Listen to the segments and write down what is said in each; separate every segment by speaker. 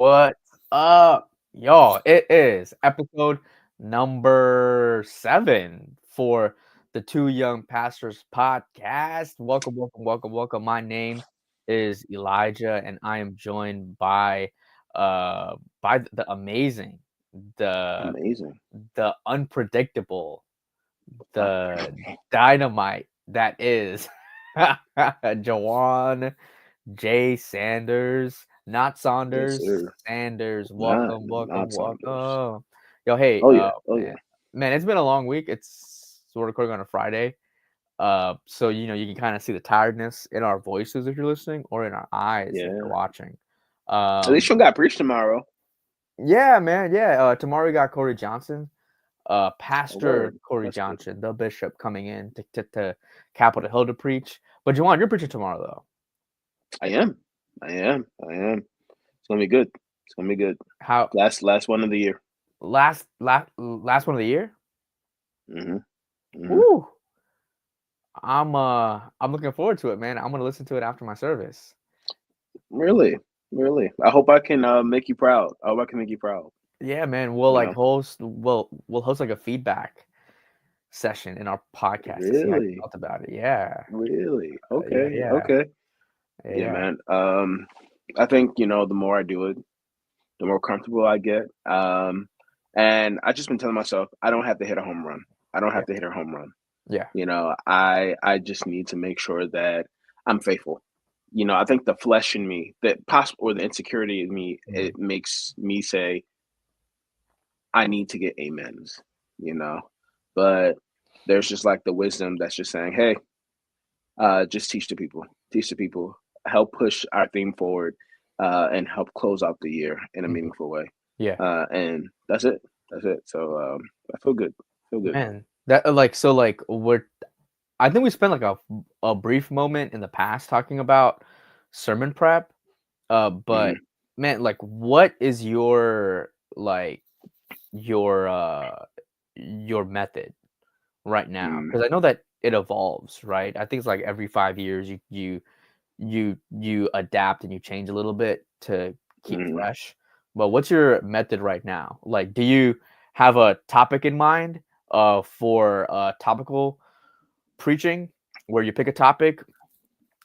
Speaker 1: What's up, y'all? It is episode number 7 for the Two Young Pastors podcast. Welcome, welcome, welcome, welcome. My name is Elijah, and I am joined by the amazing, the
Speaker 2: Amazing.
Speaker 1: the unpredictable,
Speaker 2: Uh,
Speaker 1: the dynamite that is Jajuan J. Sanders, not
Speaker 2: yes,
Speaker 1: Saunders,
Speaker 2: sir.
Speaker 1: Sanders.
Speaker 2: Not
Speaker 1: Welcome, welcome,
Speaker 2: not Saunders.
Speaker 1: welcome. Yo, hey,
Speaker 2: Oh yeah. Oh
Speaker 1: man,
Speaker 2: yeah.
Speaker 1: man, it's been a long week. We're recording on a Friday. So you can kind of see the tiredness in our voices if you're listening, or in our eyes if you're
Speaker 2: Yeah.
Speaker 1: watching.
Speaker 2: At least you got preached tomorrow.
Speaker 1: Yeah, man, yeah. Tomorrow we got Corey Johnson,
Speaker 2: Oh,
Speaker 1: Pastor
Speaker 2: word.
Speaker 1: Corey
Speaker 2: That's good.
Speaker 1: Johnson, the bishop, coming in to Capitol Hill to preach. But Juwan, you're preaching tomorrow though.
Speaker 2: I am. I am. It's gonna be good. It's gonna be good.
Speaker 1: How
Speaker 2: Last one of the year.
Speaker 1: last one of the year?
Speaker 2: hmm hmm
Speaker 1: Woo! I'm looking forward to it, man. I'm gonna listen to it after my service.
Speaker 2: Really, really. I hope I can make you proud. I hope I can make you proud.
Speaker 1: Yeah, man.
Speaker 2: You know.
Speaker 1: We'll host like a feedback session in our podcast to see how you
Speaker 2: Really,
Speaker 1: felt about it. Yeah.
Speaker 2: really.
Speaker 1: Yeah,
Speaker 2: Okay.
Speaker 1: yeah.
Speaker 2: Okay. Yeah,
Speaker 1: Yeah.
Speaker 2: man. I think the more I do it, the more comfortable I get. And I just been telling myself I don't have to hit a home run. I don't
Speaker 1: Yeah.
Speaker 2: have to hit a home run.
Speaker 1: Yeah.
Speaker 2: I just need to make sure that I'm faithful. I think the flesh in me, that possible, or the insecurity in me,
Speaker 1: Mhm.
Speaker 2: it makes me say I need to get amens. You know, but there's just like the wisdom that's just saying, hey, just teach the people, help push our theme forward, and help close out the year in a
Speaker 1: Mhm.
Speaker 2: meaningful way.
Speaker 1: Yeah.
Speaker 2: And that's it. That's it. So I feel good. Feel good.
Speaker 1: Man. That like we're I think we spent like a brief moment in the past talking about sermon prep. But
Speaker 2: hmm
Speaker 1: man, like what is your your method right now?
Speaker 2: mm
Speaker 1: Because I know that it evolves, right? I think it's like every 5 years you adapt and you change a little bit to keep
Speaker 2: mm
Speaker 1: fresh. But what's your method right now? Like, do you have a topic in mind for topical preaching where you pick a topic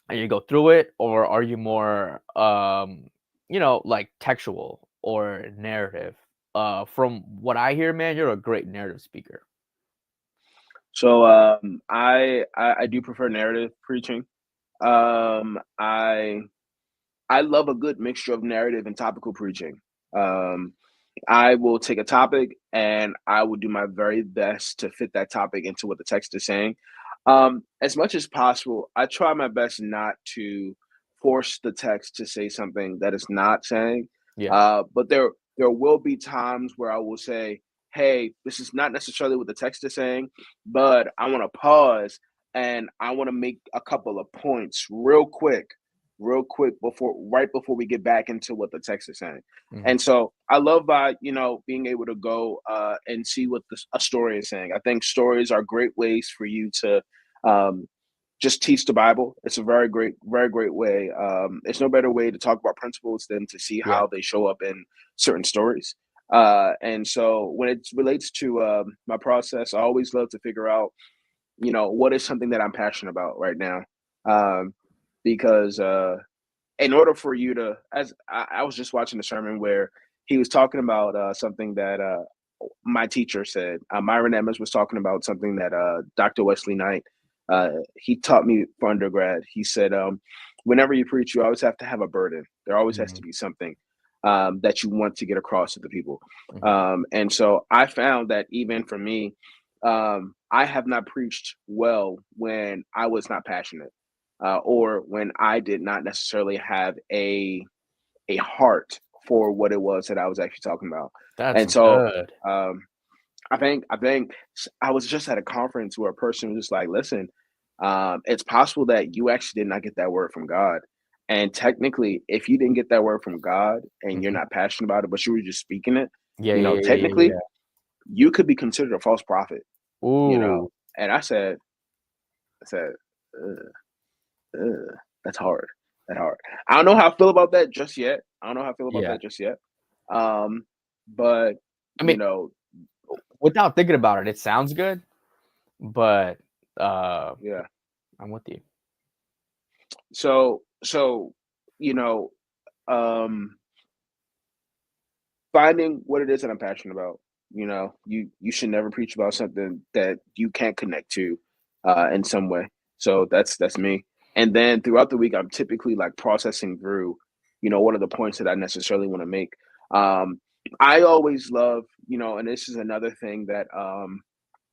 Speaker 1: and you go through it, or are you more like textual or narrative? From what I hear, man, you're a great narrative speaker.
Speaker 2: So I do prefer narrative preaching. I love a good mixture of narrative and topical preaching. Um, I will take a topic and I will do my very best to fit that topic into what the text is saying. As much as possible, I try my best not to force the text to say something that it's not saying.
Speaker 1: Yeah.
Speaker 2: But there will be times where I will say, "Hey, this is not necessarily what the text is saying, but I want to pause and I want to make a couple of points real quick before right before we get back into what the text is saying."
Speaker 1: Mhm.
Speaker 2: And so I love being able to go and see what a story is saying. I think stories are great ways for you to um, just teach the Bible. It's a very great way. It's no better way to talk about principles than to see
Speaker 1: Yeah.
Speaker 2: how they show up in certain stories. And so when it relates to my process, I always love to figure out, what is something that I'm passionate about right now. Um, because in order for you to, as I was just watching a sermon where he was talking about something that my teacher said. Myron Emmons was talking about something that Dr. Wesley Knight, he taught me for undergrad. He said, whenever you preach, you always have to have a burden. There always has to
Speaker 1: Mhm.
Speaker 2: be something that you want to get across to the people.
Speaker 1: Mhm.
Speaker 2: And so I found that even for me, I have not preached well when I was not passionate, or when I did not necessarily have a heart for what it was that I was actually talking about.
Speaker 1: That's
Speaker 2: And so
Speaker 1: good.
Speaker 2: um, I think I was just at a conference where a person was just like, "Listen, it's possible that you actually did not get that word from God, and technically, if you didn't get that word from God and you're
Speaker 1: Mhm.
Speaker 2: not passionate about it, but you were just speaking it,
Speaker 1: Yeah, yeah, yeah, yeah, yeah,
Speaker 2: technically,
Speaker 1: yeah.
Speaker 2: you could be considered a false prophet." You know,
Speaker 1: Ooh.
Speaker 2: and I said, Ugh, ugh, that's hard. That hard. I don't know how I feel about that just yet. I don't know how I feel about
Speaker 1: Yeah.
Speaker 2: that just yet. Um, but
Speaker 1: I
Speaker 2: you
Speaker 1: mean,
Speaker 2: know,
Speaker 1: without thinking about it, it sounds good, but uh,
Speaker 2: yeah.
Speaker 1: I'm with you.
Speaker 2: So you know, um, finding what it is that I'm passionate about. You should never preach about something that you can't connect to, in some way. So that's me. And then throughout the week, I'm typically like processing through, what are the points that I necessarily want to make. Um, I always love, and this is another thing that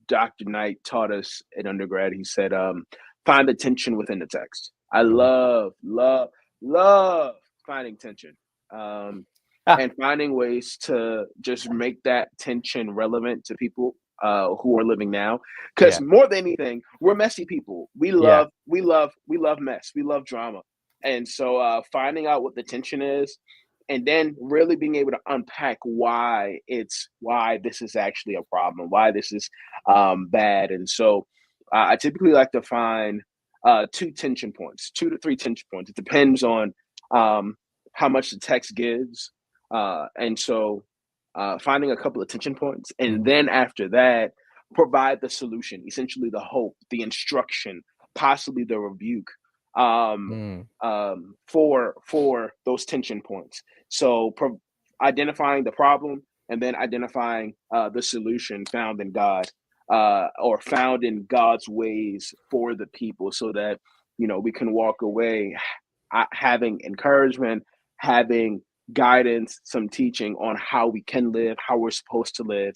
Speaker 2: Dr. Knight taught us in undergrad. He said, find the tension within the text. I
Speaker 1: Mhm.
Speaker 2: love finding tension, um,
Speaker 1: Ah,
Speaker 2: and finding ways to just make that tension relevant to people who are living now. Because
Speaker 1: yeah,
Speaker 2: more than anything, we're messy people.
Speaker 1: yeah,
Speaker 2: We love mess. We love drama. And so finding out what the tension is and then really being able to unpack why this is actually a problem, why this is bad. And so I typically like to find two tension points, 2 to 3 tension points. It depends on um, how much the text gives. And so finding a couple of tension points. And
Speaker 1: mhm,
Speaker 2: then after that, provide the solution, essentially the hope, the instruction, possibly the rebuke,
Speaker 1: mm,
Speaker 2: for those tension points. So identifying the problem and then identifying the solution found in God, or found in God's ways for the people, so that we can walk away having encouragement, having guidance, some teaching on how we can live, how we're supposed to live,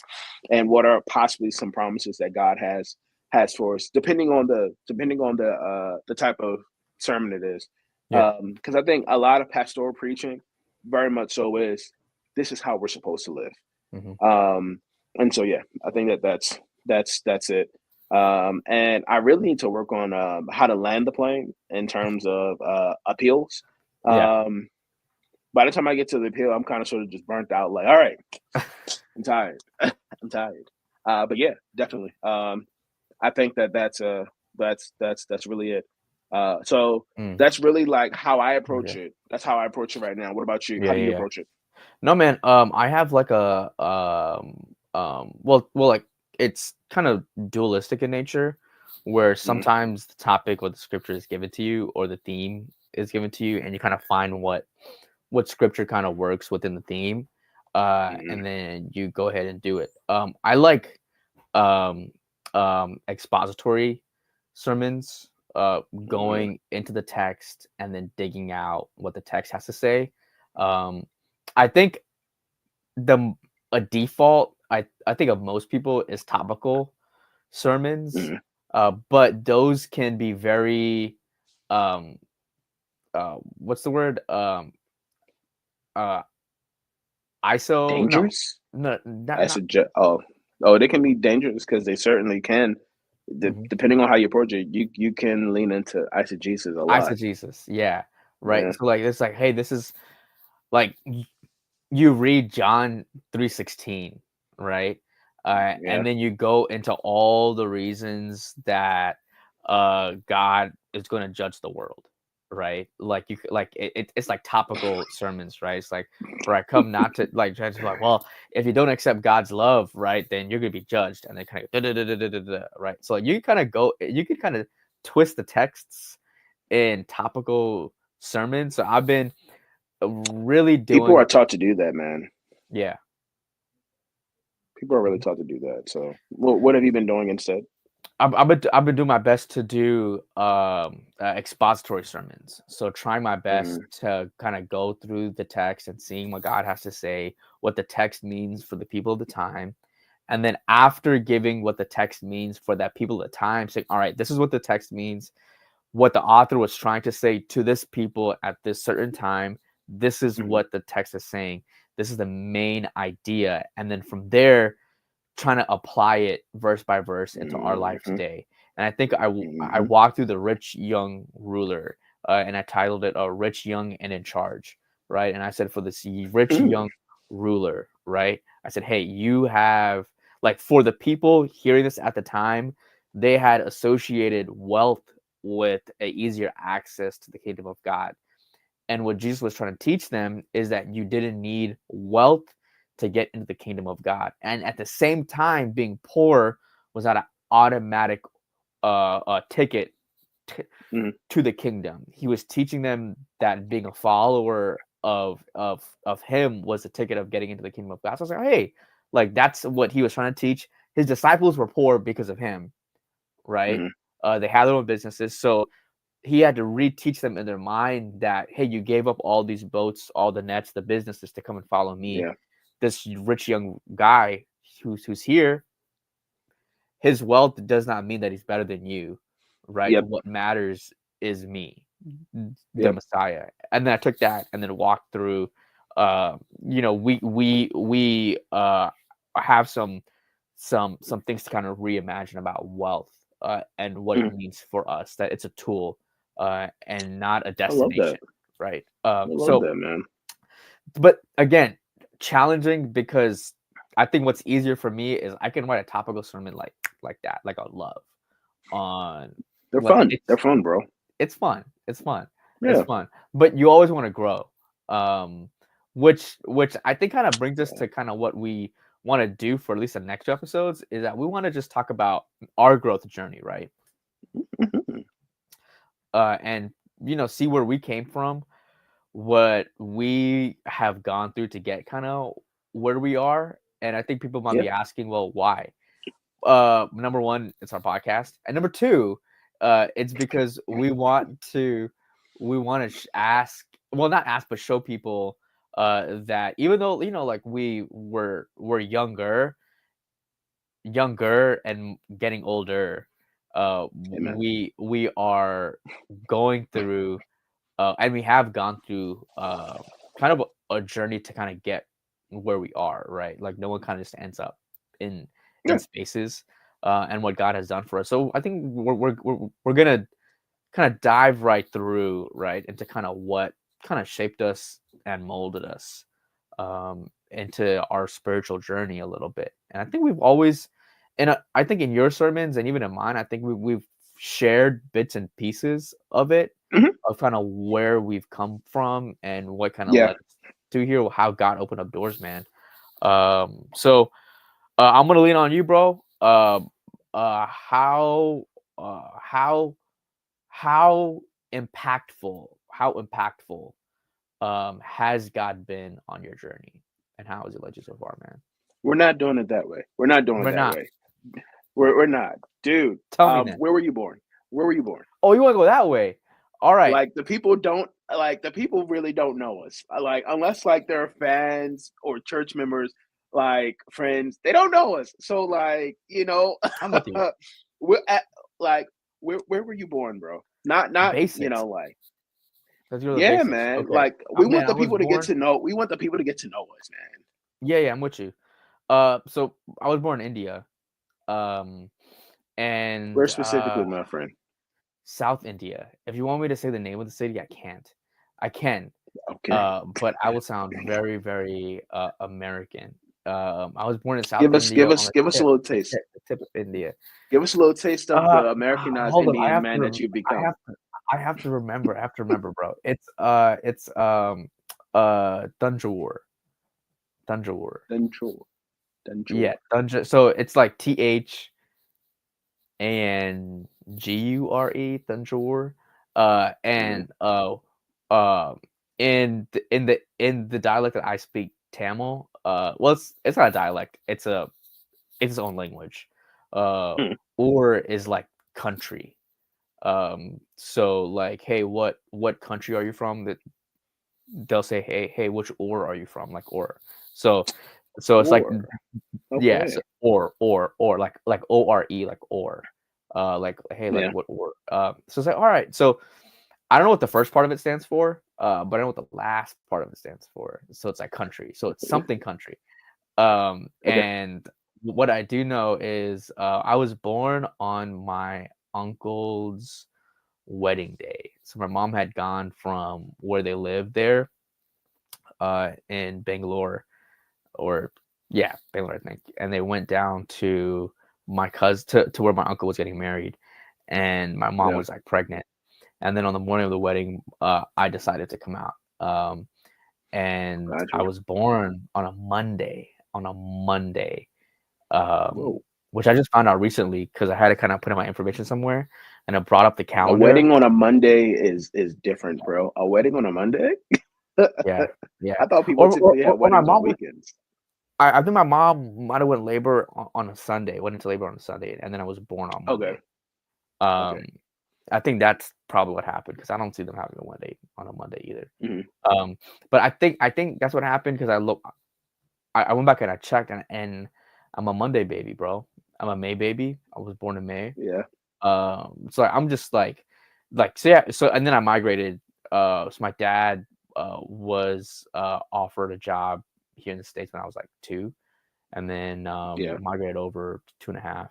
Speaker 2: and what are possibly some promises that God has for us, depending on the type of sermon it is.
Speaker 1: yeah,
Speaker 2: Because I think a lot of pastoral preaching, very much so, is this is how we're supposed to live.
Speaker 1: mhm,
Speaker 2: And so yeah, I think that's it. And I really need to work on how to land the plane in terms of appeals.
Speaker 1: yeah.
Speaker 2: Um, by the time I get to the appeal, I'm kind of sort of just burnt out. Like, all right, I'm tired. I'm tired. But yeah, definitely. I think that's really it. So
Speaker 1: Mm,
Speaker 2: that's really like how I approach
Speaker 1: okay.
Speaker 2: it. That's how I approach it right now. What about you?
Speaker 1: Yeah,
Speaker 2: How do
Speaker 1: yeah,
Speaker 2: you
Speaker 1: yeah.
Speaker 2: approach it?
Speaker 1: No, man. I have like well, like it's kind of dualistic in nature, where
Speaker 2: Mhm,
Speaker 1: sometimes the topic or the scripture is given to you, or the theme is given to you, and you kind of find what scripture kind of works within the theme,
Speaker 2: mhm,
Speaker 1: and then you go ahead and do it. I like um, expository sermons,
Speaker 2: mhm.
Speaker 1: going into the text and then digging out what the text has to say. Um, I think the a default I think of most people is topical sermons,
Speaker 2: Mhm.
Speaker 1: but those can be very um what's the word uh ISO no
Speaker 2: Dangerous?
Speaker 1: no not
Speaker 2: I
Speaker 1: not
Speaker 2: suggest. Oh, they can be dangerous because they certainly can.
Speaker 1: mhm.
Speaker 2: Depending on how you approach it, you can lean into eisegesis a lot.
Speaker 1: Eisegesis, yeah, right.
Speaker 2: Yeah,
Speaker 1: So like it's like, hey, this is like you read John 3:16, right?
Speaker 2: yeah.
Speaker 1: And then you go into all the reasons that God is going to judge the world, right? Like it's like topical sermons, right? It's like, for I come not to like judge, like, well, if you don't accept God's love, right, then you're gonna be judged, and they kind of right. So you can kind of twist the texts in topical sermons. So I've been really
Speaker 2: People
Speaker 1: doing
Speaker 2: are taught to do that, man.
Speaker 1: yeah.
Speaker 2: People are really
Speaker 1: Mhm.
Speaker 2: taught to do that. So, what have you been doing instead?
Speaker 1: I've been doing my best to do expository sermons. So trying my best
Speaker 2: Mm,
Speaker 1: to kind of go through the text and seeing what God has to say, what the text means for the people of the time, and then after giving what the text means for that people of the time, saying, "All right, this is what the text means. What the author was trying to say to this people at this certain time. This is
Speaker 2: mhm,
Speaker 1: what the text is saying. This is the main idea." And then from there, trying to apply it verse by verse into our life
Speaker 2: mhm,
Speaker 1: today. And I think I
Speaker 2: mhm,
Speaker 1: walked through the rich young ruler, and I titled it "Rich Young and in Charge," right? And I said, for this rich
Speaker 2: mm,
Speaker 1: young ruler, right? I said, hey, you have, like, for the people hearing this at the time, they had associated wealth with a easier access to the kingdom of God. And what Jesus was trying to teach them is that you didn't need wealth to get into the kingdom of God. And at the same time, being poor was not an automatic ticket
Speaker 2: Mhm.
Speaker 1: to the kingdom. He was teaching them that being a follower of him was the ticket of getting into the kingdom of God. So I was like, hey, like that's what he was trying to teach. His disciples were poor because of him, right?
Speaker 2: Mhm.
Speaker 1: They had their own businesses, so he had to reteach them in their mind that, hey, you gave up all these boats, all the nets, the businesses to come and follow me.
Speaker 2: Yeah.
Speaker 1: This rich young guy who's here, his wealth does not mean that he's better than you, right?
Speaker 2: Yep.
Speaker 1: What matters is me, the
Speaker 2: Yep.
Speaker 1: Messiah. And then I took that and then walked through. We have some things to kind of reimagine about wealth and what it
Speaker 2: Mhm.
Speaker 1: means for us. That it's a tool and not a
Speaker 2: I love that.
Speaker 1: destination, right?
Speaker 2: I love that, man.
Speaker 1: But again, challenging because I think what's easier for me is I can write a topical sermon like that, like on love, on
Speaker 2: They're
Speaker 1: like
Speaker 2: fun. They're fun, bro.
Speaker 1: it's fun, it's fun, it's
Speaker 2: Yeah.
Speaker 1: fun. But you always want to grow, um, which I think kind of brings us to kind of what we want to do for at least the next two episodes is that we want to just talk about our growth journey, right?
Speaker 2: Mhm.
Speaker 1: And see where we came from, what we have gone through to get kind of where we are. And I think people might
Speaker 2: Yeah.
Speaker 1: be asking, well, why? Number one, it's our podcast, and number two, it's because we want to ask, well, not ask, but show people that even though like we're younger and getting older,
Speaker 2: Amen.
Speaker 1: we are going through and we have gone through kind of a journey to kind of get where we are, right? Like no one kind of just ends up in
Speaker 2: Yeah.
Speaker 1: spaces and what God has done for us. So I think we're gonna kind of dive right through right into kind of what kind of shaped us and molded us into our spiritual journey a little bit. And I think we've always, and I think in your sermons and even in mine, I think we've shared bits and pieces of it,
Speaker 2: Mhm.
Speaker 1: of kind of where we've come from and what kind of
Speaker 2: Yeah.
Speaker 1: led us to here, how God opened up doors, man. So I'm gonna lean on you, bro. Uh, how, how, how how impactful has God been on your journey, and how has it led you so far, man?
Speaker 2: We're not doing it that way. We're not doing it
Speaker 1: We're
Speaker 2: that
Speaker 1: not.
Speaker 2: way. We're not, dude.
Speaker 1: Tell me then.
Speaker 2: Where were you born? Where were you born?
Speaker 1: Oh, you want to go that way? All right.
Speaker 2: Like the people don't like the people really don't know us. Like unless like they're fans or church members, like friends, they don't know us. So like
Speaker 1: I'm with you.
Speaker 2: we're at like where were you born, bro? Not
Speaker 1: Basics.
Speaker 2: like
Speaker 1: Let's go to the
Speaker 2: yeah,
Speaker 1: basics.
Speaker 2: man.
Speaker 1: Okay.
Speaker 2: Like we want
Speaker 1: Man, I
Speaker 2: the
Speaker 1: was
Speaker 2: people to get
Speaker 1: born.
Speaker 2: to know. We want the people to get to know us, man.
Speaker 1: Yeah, I'm with you. So I was born in India, um,
Speaker 2: Where
Speaker 1: and
Speaker 2: specifically, my friend?
Speaker 1: South India. If you want me to say the name of the city, I can't. I can,
Speaker 2: Okay.
Speaker 1: but I will sound very, very American. I was born in South
Speaker 2: Give us
Speaker 1: India
Speaker 2: give
Speaker 1: on
Speaker 2: us give us a little taste.
Speaker 1: the tip of India.
Speaker 2: Give us a little taste of
Speaker 1: Uh,
Speaker 2: the Americanized
Speaker 1: Hold on. I
Speaker 2: Indian
Speaker 1: have to.
Speaker 2: man that you've
Speaker 1: I
Speaker 2: become.
Speaker 1: have to. I have to remember. I have to remember, bro. It's Tanjore. Tanjore.
Speaker 2: Danchur.
Speaker 1: Yeah,
Speaker 2: Danchur.
Speaker 1: Tanjore. So it's like Thanjure, Tanjore.
Speaker 2: Mhm.
Speaker 1: And uh, in the dialect that I speak, Tamil. Well, it's not a dialect. It's its own language. Uh,
Speaker 2: Mm.
Speaker 1: or is like country. So like, hey, what country are you from? That they'll say, hey, which or are you from? Like or. So it's like
Speaker 2: Or
Speaker 1: yes,
Speaker 2: okay.
Speaker 1: or like ore, like or. Like hey, like
Speaker 2: Yeah.
Speaker 1: what or. So it's like all right. So I don't know what the first part of it stands for, but I know what the last part of it stands for. So it's like country. So it's something country.
Speaker 2: Okay.
Speaker 1: And what I do know is I was born on my uncle's wedding day. So my mom had gone from where they lived there in Bangalore, or yeah, Bangalore, I think, and they went down to my cousin to where my uncle was getting married, and my mom
Speaker 2: Yeah.
Speaker 1: was like pregnant. And then on the morning of the wedding, I decided to come out, Um, and I
Speaker 2: Gotcha.
Speaker 1: was born on a Monday. Um,
Speaker 2: Whoa.
Speaker 1: which I just found out recently because I had to kind of put in my information somewhere, and it brought up the
Speaker 2: A
Speaker 1: calendar.
Speaker 2: wedding on a Monday is different, bro. A wedding on a Monday?
Speaker 1: Yeah, yeah.
Speaker 2: I thought people typically had
Speaker 1: Or my
Speaker 2: weddings on
Speaker 1: mom was.
Speaker 2: weekends.
Speaker 1: I think my mom might have went labor on a Sunday. Went into labor on a Sunday, and then I was born on
Speaker 2: Okay.
Speaker 1: Monday. Um,
Speaker 2: Okay.
Speaker 1: I think that's probably what happened because I don't see them having a Monday on a Monday either.
Speaker 2: Hmm.
Speaker 1: But I think that's what happened because I went back and I checked and I'm a Monday baby, bro. I'm a May baby. I was born in May.
Speaker 2: Yeah.
Speaker 1: So I'm just like so yeah. So and then I migrated. So my dad was offered a job here in the States when I was like 2, and then
Speaker 2: Yeah.
Speaker 1: migrated over to 2.5,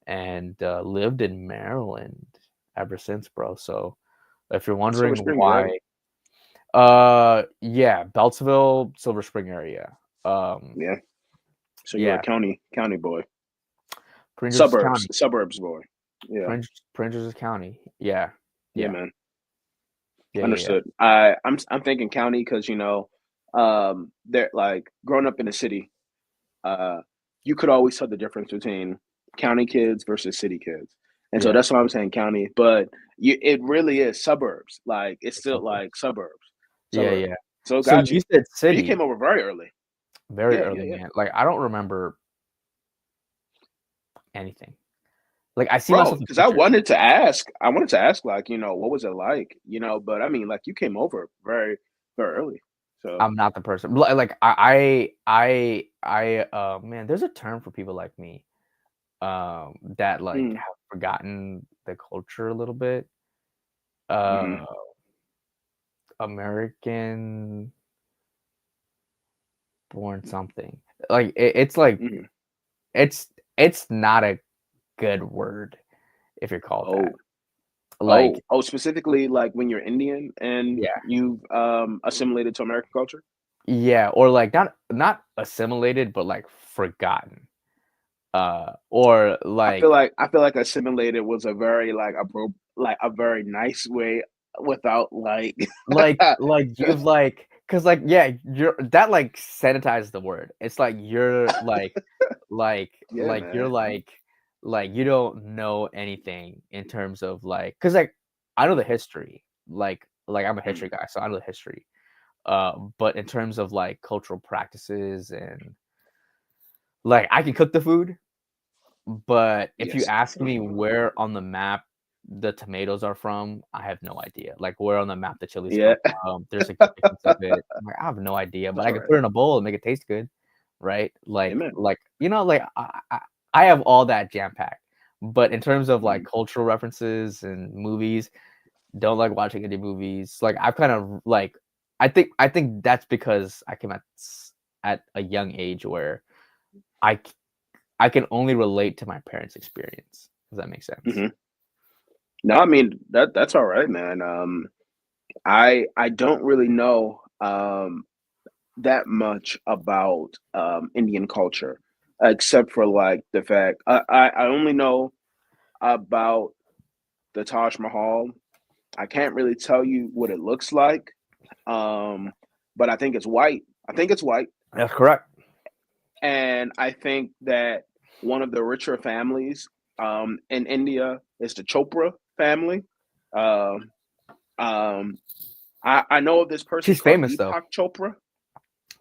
Speaker 1: and lived in Maryland ever since, bro. So if you're
Speaker 2: Silver
Speaker 1: wondering
Speaker 2: Springs, right?
Speaker 1: why, yeah, Beltsville, Silver Spring area. Um,
Speaker 2: Yeah. So you're a
Speaker 1: yeah,
Speaker 2: county boy.
Speaker 1: Prince George's
Speaker 2: Suburbs,
Speaker 1: County,
Speaker 2: suburbs boy. Yeah.
Speaker 1: Prince George's County. Yeah,
Speaker 2: Yeah,
Speaker 1: yeah,
Speaker 2: man.
Speaker 1: yeah.
Speaker 2: Understood. I'm thinking county because they're like growing up in the city. Uh, you could always tell the difference between county kids versus city kids, and so
Speaker 1: Yeah,
Speaker 2: that's why I'm saying county. But it really is suburbs. Like it's
Speaker 1: the
Speaker 2: still like
Speaker 1: suburbs.
Speaker 2: suburbs,
Speaker 1: Yeah,
Speaker 2: suburbs.
Speaker 1: yeah.
Speaker 2: So
Speaker 1: So
Speaker 2: got
Speaker 1: you
Speaker 2: you.
Speaker 1: said
Speaker 2: But you came
Speaker 1: city
Speaker 2: over very early.
Speaker 1: very
Speaker 2: Yeah, yeah,
Speaker 1: early,
Speaker 2: yeah.
Speaker 1: man. Like I don't remember anything. Like I see
Speaker 2: Bro,
Speaker 1: myself in
Speaker 2: because I
Speaker 1: pictures.
Speaker 2: wanted to ask. I wanted to ask, like, what was it like? But I mean, like, you came over very, very early. So,
Speaker 1: I'm not the person. Like man, there's a term for people like me, that like
Speaker 2: mm,
Speaker 1: have forgotten the culture a little bit.
Speaker 2: hmm
Speaker 1: Uh, American born something. Like it's like
Speaker 2: hmm
Speaker 1: it's it's not a good word if you're called that.
Speaker 2: Oh,
Speaker 1: Like
Speaker 2: specifically, like when you're Indian and
Speaker 1: yeah,
Speaker 2: you've assimilated to American culture.
Speaker 1: yeah, or like not assimilated, but like forgotten. Or like
Speaker 2: I feel like assimilated was a very like a very nice way without like.
Speaker 1: you've like, cause like yeah, you're that like sanitizes the word. It's like you're
Speaker 2: Yeah,
Speaker 1: you're
Speaker 2: man.
Speaker 1: like you don't know anything in terms of like, cause like I know the history. Like I'm a history
Speaker 2: Mm,
Speaker 1: guy, so I know the history. But in terms of like cultural practices and like I can cook the food, but if you
Speaker 2: yes,
Speaker 1: ask
Speaker 2: for
Speaker 1: me
Speaker 2: sure.
Speaker 1: where on the map the tomatoes are from, I have no idea. Like where on the map the chilies
Speaker 2: Yeah,
Speaker 1: come from, there's significance of it. I'm like, I have no idea, but
Speaker 2: that's
Speaker 1: I
Speaker 2: all
Speaker 1: can
Speaker 2: right.
Speaker 1: put it in a bowl and make it taste good, right?
Speaker 2: Amen.
Speaker 1: Like I have all that jam packed. But in terms of like
Speaker 2: Mm,
Speaker 1: cultural references and movies, don't like watching any movies. Like I've kind of like I think that's because I came at a young age where I c- I can only relate to my parents' experience. Does that make sense?
Speaker 2: mhm. No, I mean that's all right, man. I don't really know that much about Indian culture, except for like the fact I only know about the Taj Mahal. I can't really tell you what it looks like, um, but I think it's white. I think it's white,
Speaker 1: That's correct.
Speaker 2: and I think that one of the richer families in India is the Chopra family. Um, um, I know of this person
Speaker 1: She's
Speaker 2: called
Speaker 1: famous though.
Speaker 2: Deepak Chopra.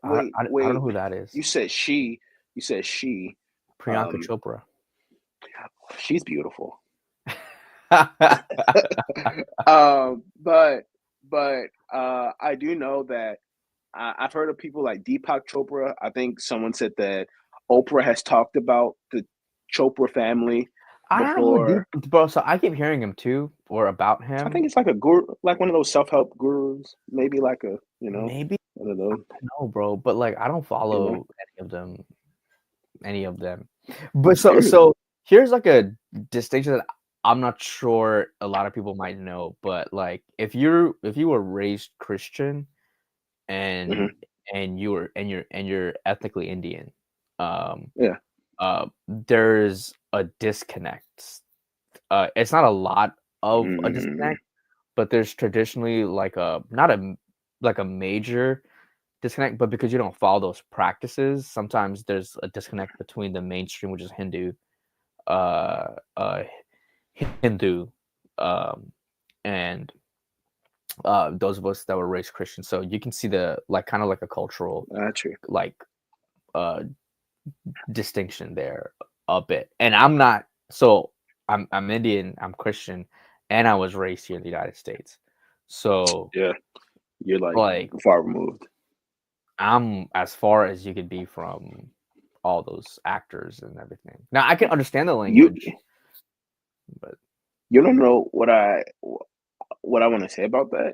Speaker 1: I don't know
Speaker 2: Wait.
Speaker 1: who that is.
Speaker 2: You said she. You said she.
Speaker 1: Priyanka
Speaker 2: Um,
Speaker 1: Chopra.
Speaker 2: she's beautiful.
Speaker 1: I
Speaker 2: But I do know that I've heard of people like Deepak Chopra. I think someone said that Oprah has talked about the Chopra family
Speaker 1: don't know who Deep
Speaker 2: before.
Speaker 1: bro. So I keep hearing him too, or about
Speaker 2: I
Speaker 1: him.
Speaker 2: think it's like a guru, like one of those self help gurus, maybe like a
Speaker 1: Maybe
Speaker 2: one of those.
Speaker 1: no, bro. But like I don't
Speaker 2: You know,
Speaker 1: follow any of them. Any of them. But so here's like a distinction that I'm not sure a lot of people might know. But like if you were raised Christian and
Speaker 2: hmm
Speaker 1: you're ethnically Indian, um,
Speaker 2: yeah,
Speaker 1: there's a disconnect. It's not a lot of a
Speaker 2: mm
Speaker 1: disconnect, but there's traditionally like a not a like a major disconnect, but because you don't follow those practices, sometimes there's a disconnect between the mainstream, which is Hindu, uh, uh, Hindu, um, and those of us that were raised Christian. So you can see the like kind of like a cultural
Speaker 2: True.
Speaker 1: like uh distinction there a bit. And I'm not so I'm Indian, I'm Christian, and I was raised here in the United States. So
Speaker 2: Yeah, you're like
Speaker 1: like
Speaker 2: far removed.
Speaker 1: I'm as far as you could be from all those actors and everything. Now I can understand the
Speaker 2: You
Speaker 1: language, but
Speaker 2: you don't know what I want to say about that.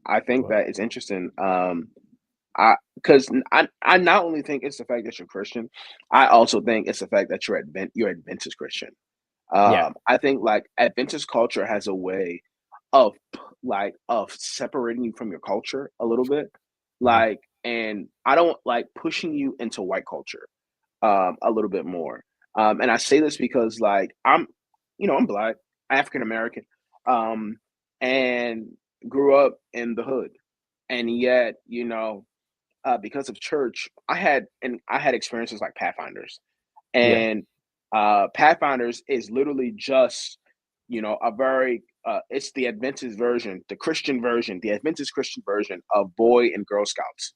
Speaker 2: I think
Speaker 1: what?
Speaker 2: that it's interesting. I not only think it's the fact that you're Christian, I also think it's the fact that you're Adventist Christian.
Speaker 1: Yeah.
Speaker 2: I think like Adventist culture has a way of of separating you from your culture a little bit,
Speaker 1: Mhm.
Speaker 2: and I don't like pushing you into white culture a little bit more. And I say this because like I'm black, African American, um, and grew up in the hood, and yet because of church, I had experiences like Pathfinders,
Speaker 1: Yeah.
Speaker 2: and Pathfinders is literally just a very it's the Adventist version, the Christian version, the Adventist Christian version of Boy and Girl Scouts.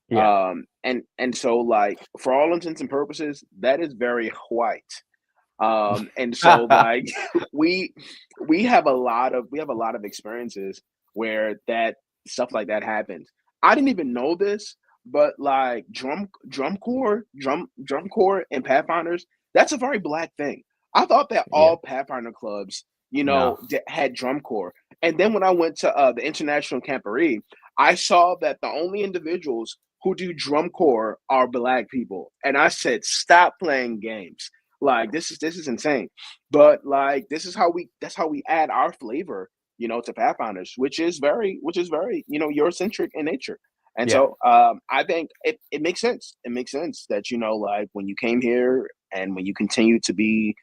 Speaker 1: Yeah.
Speaker 2: And so like for all intents and purposes, that is very white. And so like we we have a lot of experiences where that stuff like that happens. I didn't even know this, but like drum corps and Pathfinders, that's a very black thing. I thought that
Speaker 1: Yeah.
Speaker 2: all Pathfinder clubs,
Speaker 1: No.
Speaker 2: had drum corps. And then when I went to the International Camporee, I saw that the only individuals who do drum corps are black people. And I said, stop playing games. Like this is insane. But like this is how that's how we add our flavor, to Pathfinders, which is very, Eurocentric in nature. And
Speaker 1: Yeah.
Speaker 2: so I think it makes sense. It makes sense that, like when you came here and when you continue to be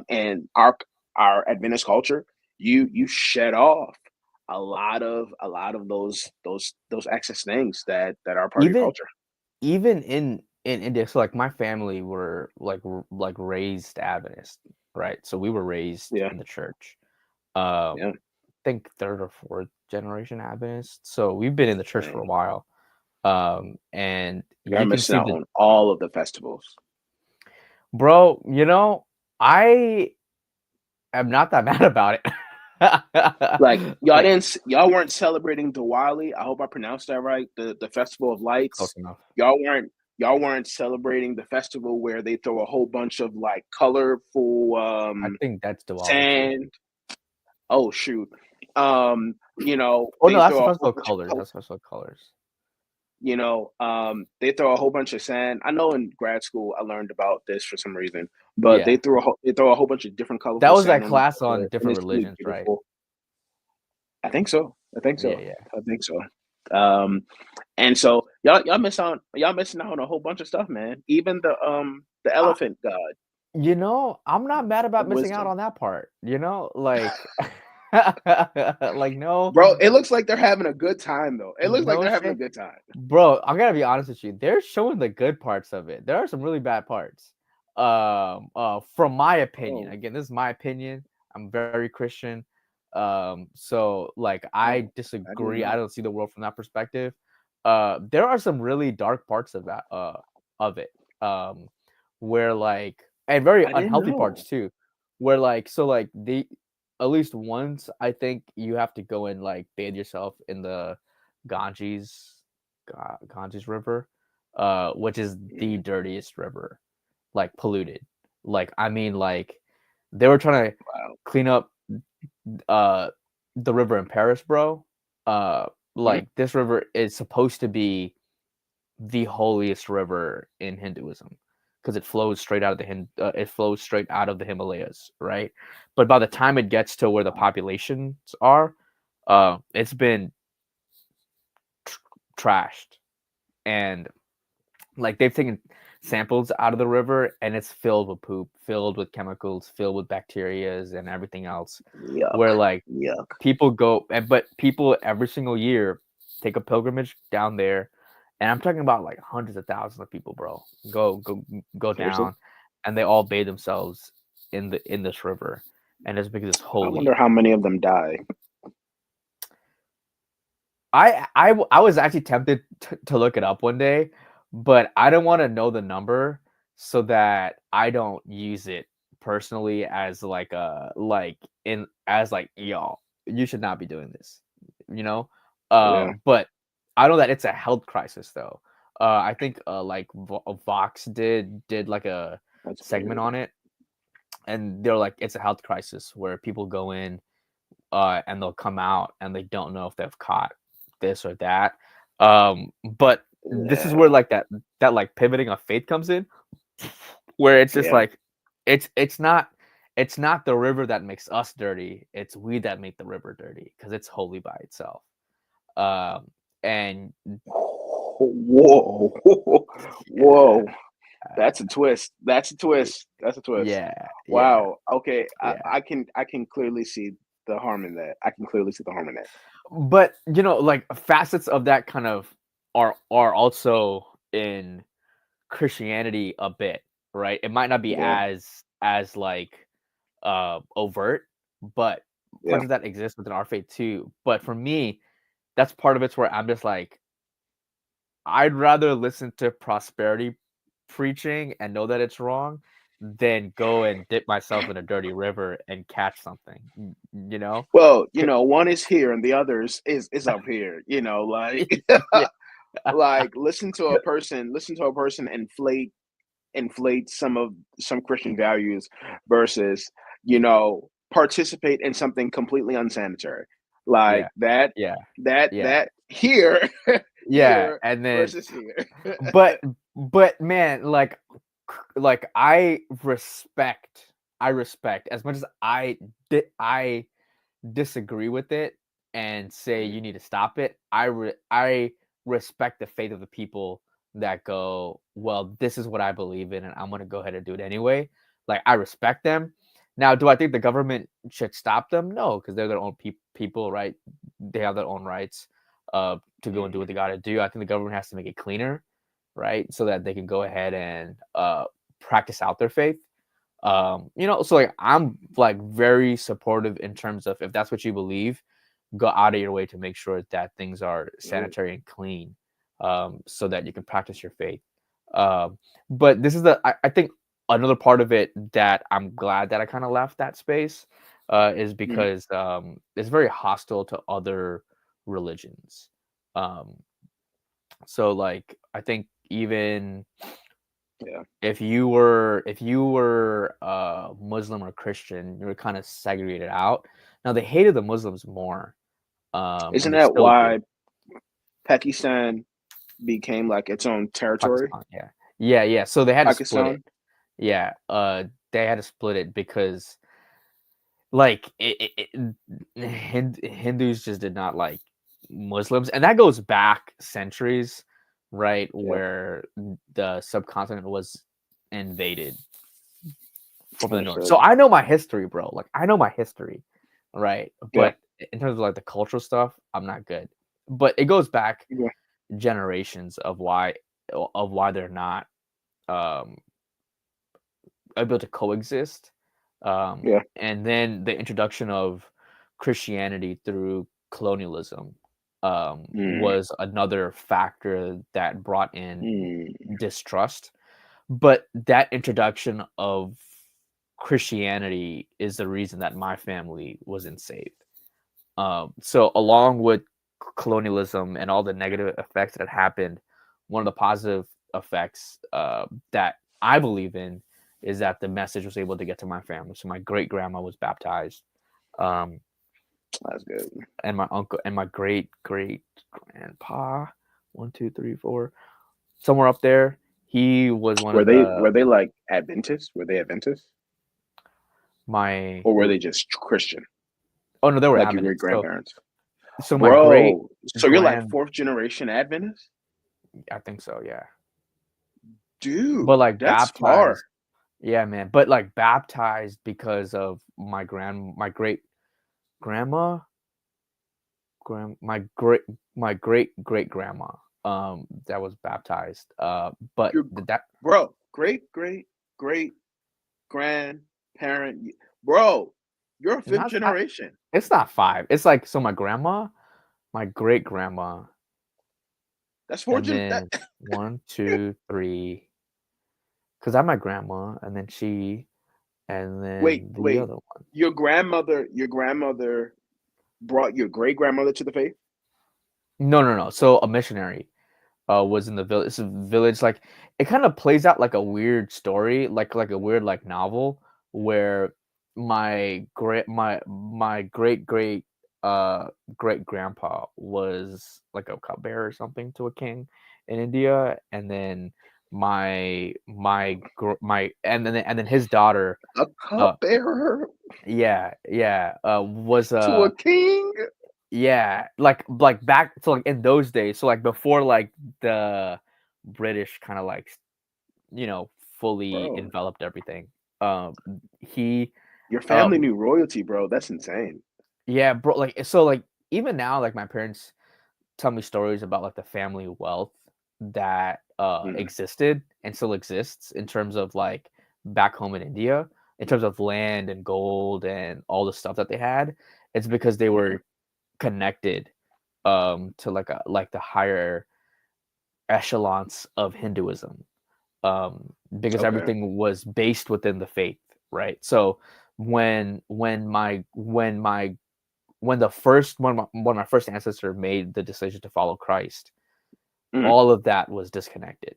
Speaker 2: in our Adventist culture, you shed off a lot of those excess things that are part of your
Speaker 1: Even
Speaker 2: culture.
Speaker 1: even in India, so like my family were like raised Adventist, right? So we were raised
Speaker 2: Yeah,
Speaker 1: in the church. I
Speaker 2: yeah.
Speaker 1: think third or fourth generation Adventist. So we've been in the church for a
Speaker 2: Dang.
Speaker 1: while. And
Speaker 2: You're
Speaker 1: you can
Speaker 2: missing
Speaker 1: see
Speaker 2: out
Speaker 1: the
Speaker 2: on all of the festivals.
Speaker 1: bro, I am not that mad about
Speaker 2: Like
Speaker 1: it. Like
Speaker 2: y'all weren't celebrating Diwali. I hope I pronounced that right. The festival of
Speaker 1: close
Speaker 2: lights.
Speaker 1: enough.
Speaker 2: Y'all weren't y'all weren't celebrating the festival where they throw a whole bunch of like colorful
Speaker 1: I think that's Diwali too.
Speaker 2: sand. Oh shoot.
Speaker 1: Oh no,
Speaker 2: They
Speaker 1: that's
Speaker 2: throw
Speaker 1: the
Speaker 2: a whole
Speaker 1: festival of
Speaker 2: bunch of
Speaker 1: colors. That's the festival of colors.
Speaker 2: they throw a whole bunch of sand. I know in grad school I learned about this for some reason, but
Speaker 1: Yeah.
Speaker 2: they throw a whole bunch of different
Speaker 1: That
Speaker 2: colorful
Speaker 1: was that
Speaker 2: sand on each
Speaker 1: class on
Speaker 2: other, and
Speaker 1: different
Speaker 2: it's really
Speaker 1: religions, right?
Speaker 2: beautiful. I think so. I think
Speaker 1: Yeah,
Speaker 2: so.
Speaker 1: yeah.
Speaker 2: I think so. Um, and so y'all missing out on a whole bunch of stuff, man. Even the
Speaker 1: I,
Speaker 2: elephant god
Speaker 1: I'm not mad about
Speaker 2: of
Speaker 1: missing out
Speaker 2: wisdom.
Speaker 1: on that part, like like
Speaker 2: Bro, it looks like they're having a good time though. It looks like
Speaker 1: no
Speaker 2: they're having a
Speaker 1: shit.
Speaker 2: good time.
Speaker 1: Bro, I'm gonna be honest with you. They're showing the good parts of it. There are some really bad parts. From my opinion.
Speaker 2: Oh,
Speaker 1: Again, this is my opinion. I'm very Christian. So like I
Speaker 2: oh, I didn't
Speaker 1: disagree. I
Speaker 2: know.
Speaker 1: don't see the world from that perspective. There are some really dark parts of it. Um, where like and very
Speaker 2: I didn't
Speaker 1: unhealthy
Speaker 2: know.
Speaker 1: parts too. Where like so like the at least once I think you have to go and like bathe yourself in the Ganges Ganges River, which is the
Speaker 2: Mm,
Speaker 1: dirtiest river, like polluted. Like I mean, like they were trying to
Speaker 2: wow.
Speaker 1: clean up uh the river in Paris, bro. Uh,
Speaker 2: Mhm.
Speaker 1: like this river is supposed to be the holiest river in Hinduism because it flows straight out of it flows straight out of the Himalayas, right? But by the time it gets to where the populations are, it's been trashed and like they've taken samples out of the river and it's filled with poop, filled with chemicals, filled with bacterias and everything else.
Speaker 2: Yuck.
Speaker 1: Where like
Speaker 2: Yuck.
Speaker 1: people go, but people every single year take a pilgrimage down there, and I'm talking about like hundreds of thousands of people, bro. Go
Speaker 2: Seriously?
Speaker 1: down, and they all bathe themselves in this river, and it's because it's
Speaker 2: I wonder
Speaker 1: holy.
Speaker 2: how many of them die.
Speaker 1: I was actually tempted to look it up one day, but I don't want to know the number so that I don't use it personally as like a like in as like y'all, you should not be doing this, you know.
Speaker 2: Yeah,
Speaker 1: But I know that it's a health crisis though. I think like Vox did like a
Speaker 2: that's
Speaker 1: segment
Speaker 2: weird.
Speaker 1: on it, and they're like it's a health crisis where people go in and they'll come out and they don't know if they've caught this or that. But this is
Speaker 2: Yeah,
Speaker 1: where like that like pivoting of faith comes in, where it's just
Speaker 2: yeah.
Speaker 1: like it's not the river that makes us dirty. It's we that make the river dirty because it's holy by itself. Um, and
Speaker 2: Whoa,
Speaker 1: yeah,
Speaker 2: whoa. That's a twist. That's a twist. That's a twist.
Speaker 1: yeah, yeah.
Speaker 2: Wow. Okay,
Speaker 1: Yeah.
Speaker 2: I can clearly see the harm in that. I can clearly see the harm in that.
Speaker 1: But like facets of that kind of are also in Christianity a bit, right? It might not be
Speaker 2: Yeah,
Speaker 1: as like overt, but
Speaker 2: yeah.
Speaker 1: parts of that exist within our faith too. But for me, that's part of it's where I'm just like, I'd rather listen to prosperity preaching and know that it's wrong than go and dip myself in a dirty river and catch something. You know?
Speaker 2: Well,
Speaker 1: C-
Speaker 2: one is here and the others is up here.
Speaker 1: yeah.
Speaker 2: Like listen to a person inflate some Christian values versus, participate in something completely unsanitary. Like
Speaker 1: Yeah. Yeah. Yeah.
Speaker 2: that here,
Speaker 1: Yeah.
Speaker 2: here
Speaker 1: And then
Speaker 2: versus here.
Speaker 1: but man, like I respect as much as I disagree with it and say
Speaker 2: Mhm.
Speaker 1: you need to stop it. I respect the faith of the people that go, well, this is what I believe in, and I'm gonna go ahead and do it anyway. Like I respect them. Now, do I think the government should stop them? No, because they're their own people, right? They have their own rights to go and do
Speaker 2: Mhm.
Speaker 1: what they got to do. I think the government has to make it cleaner, right, so that they can go ahead and practice out their faith. So like I'm like very supportive in terms of if that's what you believe, go out of your way to make sure that things are
Speaker 2: Mhm.
Speaker 1: sanitary and clean, so that you can practice your faith. But this is I think another part of it that I'm glad that I kind of left that space is
Speaker 2: Mhm.
Speaker 1: because it's very hostile to other religions. Um, so like I think even
Speaker 2: Yeah.
Speaker 1: if you were Muslim or Christian, you were kind of segregated out. Now they hated the Muslims more,
Speaker 2: Isn't
Speaker 1: and they
Speaker 2: that
Speaker 1: still do.
Speaker 2: why Pakistan became like its own territory?
Speaker 1: Pakistan, yeah, yeah, yeah. So they had to split it.
Speaker 2: Pakistan?
Speaker 1: Yeah, they had to split it because like Hindus just did not like Muslims, and that goes back centuries, right?
Speaker 2: Yeah.
Speaker 1: Where the subcontinent was invaded from the north.
Speaker 2: Understood.
Speaker 1: So I know my history, bro. Like I know my history, right?
Speaker 2: Yeah.
Speaker 1: But in terms of like the cultural stuff, I'm not good. But it goes back
Speaker 2: Yeah.
Speaker 1: generations of why they're not um able to coexist.
Speaker 2: Yeah.
Speaker 1: And then the introduction of Christianity through colonialism
Speaker 2: Mm.
Speaker 1: was another factor that brought in
Speaker 2: Mm.
Speaker 1: distrust. But that introduction of Christianity is the reason that my family wasn't saved. So along with colonialism and all the negative effects that happened, one of the positive effects that I believe in is that the message was able to get to my family. So my great grandma was baptized, um,
Speaker 2: That's good.
Speaker 1: and my uncle and my great great grandpa, one, two, three, four, somewhere up there. He was one of the
Speaker 2: Were they like Adventists? Were they Adventists?
Speaker 1: my.
Speaker 2: Or were they just Christian?
Speaker 1: Oh no, they were
Speaker 2: Like your great
Speaker 1: Adventists. So
Speaker 2: grandparents?
Speaker 1: my great
Speaker 2: Bro, so you're like
Speaker 1: grand,
Speaker 2: fourth generation Adventist?
Speaker 1: I think so, yeah. But
Speaker 2: Dude,
Speaker 1: like
Speaker 2: that's far.
Speaker 1: baptized. Yeah, man. But like baptized because of my great grandma my great grandma that was baptized. But
Speaker 2: Your
Speaker 1: that
Speaker 2: bro, great grandparent, bro. You're a fifth
Speaker 1: not I,
Speaker 2: generation.
Speaker 1: it's not five. It's like so my grandma, my great grandma,
Speaker 2: That's
Speaker 1: and
Speaker 2: that.
Speaker 1: then one, two, three. Because I have my grandma, and then she, and
Speaker 2: Wait,
Speaker 1: then the
Speaker 2: wait.
Speaker 1: other one.
Speaker 2: Your grandmother brought your great grandmother to the faith.
Speaker 1: No, no, no. So a missionary was in the village. It's a village like it kind of plays out like a weird story, like a weird like novel where my great grandpa was like a cupbearer or something to a king in India, and then and then his daughter,
Speaker 2: A
Speaker 1: uh
Speaker 2: cupbearer
Speaker 1: was
Speaker 2: to a king,
Speaker 1: yeah, like back so like in those days, so like before like the British kind of like fully
Speaker 2: bro.
Speaker 1: enveloped everything. Um, he
Speaker 2: Your
Speaker 1: uh
Speaker 2: family knew royalty, bro. That's insane.
Speaker 1: yeah, bro, like so like even now like my parents tell me stories about like the family wealth that
Speaker 2: Mm,
Speaker 1: existed and still exists in terms of like back home in India in terms of land and gold and all the stuff that they had. It's because they
Speaker 2: mm,
Speaker 1: were connected to like the higher echelons of Hinduism, because
Speaker 2: okay.
Speaker 1: everything was based within the faith, right? So when the first when my first ancestor made the decision to follow Christ,
Speaker 2: Mm,
Speaker 1: all of that was disconnected.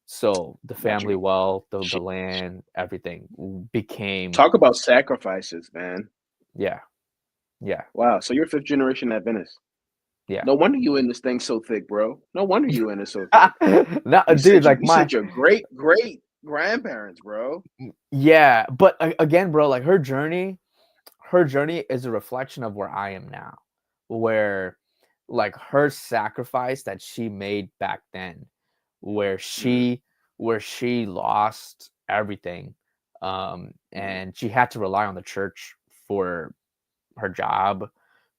Speaker 1: So the
Speaker 2: got
Speaker 1: family
Speaker 2: you.
Speaker 1: wealth, the
Speaker 2: Shit.
Speaker 1: land, everything became
Speaker 2: Talk about sacrifices, man.
Speaker 1: yeah, yeah,
Speaker 2: Wow. So you're fifth generation Adventist.
Speaker 1: yeah.
Speaker 2: No wonder you in this thing so thick, bro. No wonder you in it so thick.
Speaker 1: No,
Speaker 2: You
Speaker 1: dude,
Speaker 2: said
Speaker 1: like
Speaker 2: you
Speaker 1: my
Speaker 2: said your great grandparents, bro.
Speaker 1: yeah, but again, bro, like her journey is a reflection of where I am now, where like her sacrifice that she made back then, where
Speaker 2: Mm,
Speaker 1: she lost everything,
Speaker 2: mm,
Speaker 1: and she had to rely on the church for her job.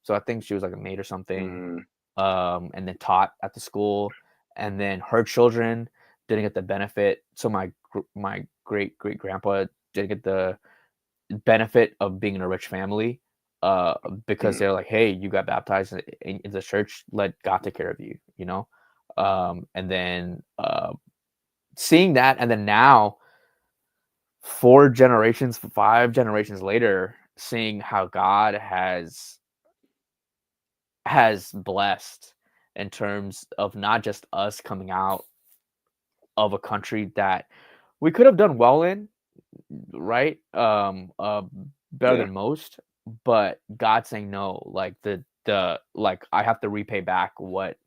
Speaker 1: So I think she was like a maid or something,
Speaker 2: mm,
Speaker 1: and then taught at the school, and then her children didn't get the benefit. So my great grandpa didn't get the benefit of being in a rich family, because
Speaker 2: mm.
Speaker 1: they're like, hey, you got baptized in the church, let God take care of you, and then seeing that, and then now 4 generations, 5 generations later, seeing how God has blessed in terms of not just us coming out of a country that we could have done well in, right? Better
Speaker 2: Yeah.
Speaker 1: than most, but God saying no, like the like I have to repay back what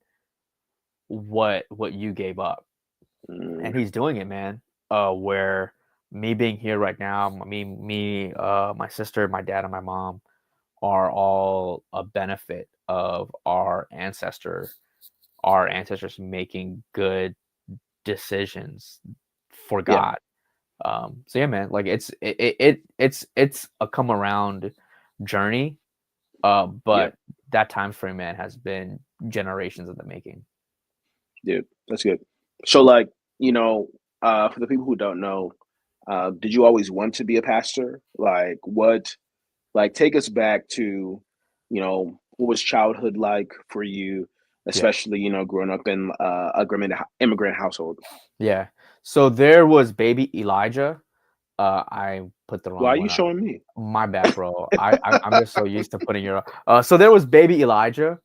Speaker 1: you gave up,
Speaker 2: Mm,
Speaker 1: and He's doing it, man. Where me being here right now, my sister, my dad, and my mom are all a benefit of our ancestors making good decisions for
Speaker 2: yeah.
Speaker 1: God. So yeah, man, like it's a come around journey,
Speaker 2: Yeah.
Speaker 1: but that time frame, man, has been generations of the making.
Speaker 2: Dude, that's good. So, like, you know, for the people who don't know, did you always want to be a pastor? Like, what? Like, take us back to, what was childhood like for you,
Speaker 1: Yeah,
Speaker 2: especially, growing up in a immigrant household.
Speaker 1: yeah. So there was baby Elijah. I put the
Speaker 2: Why
Speaker 1: wrong
Speaker 2: are you
Speaker 1: one up.
Speaker 2: showing me?
Speaker 1: My bad, bro. I'm just so used to putting your. So there was baby Elijah.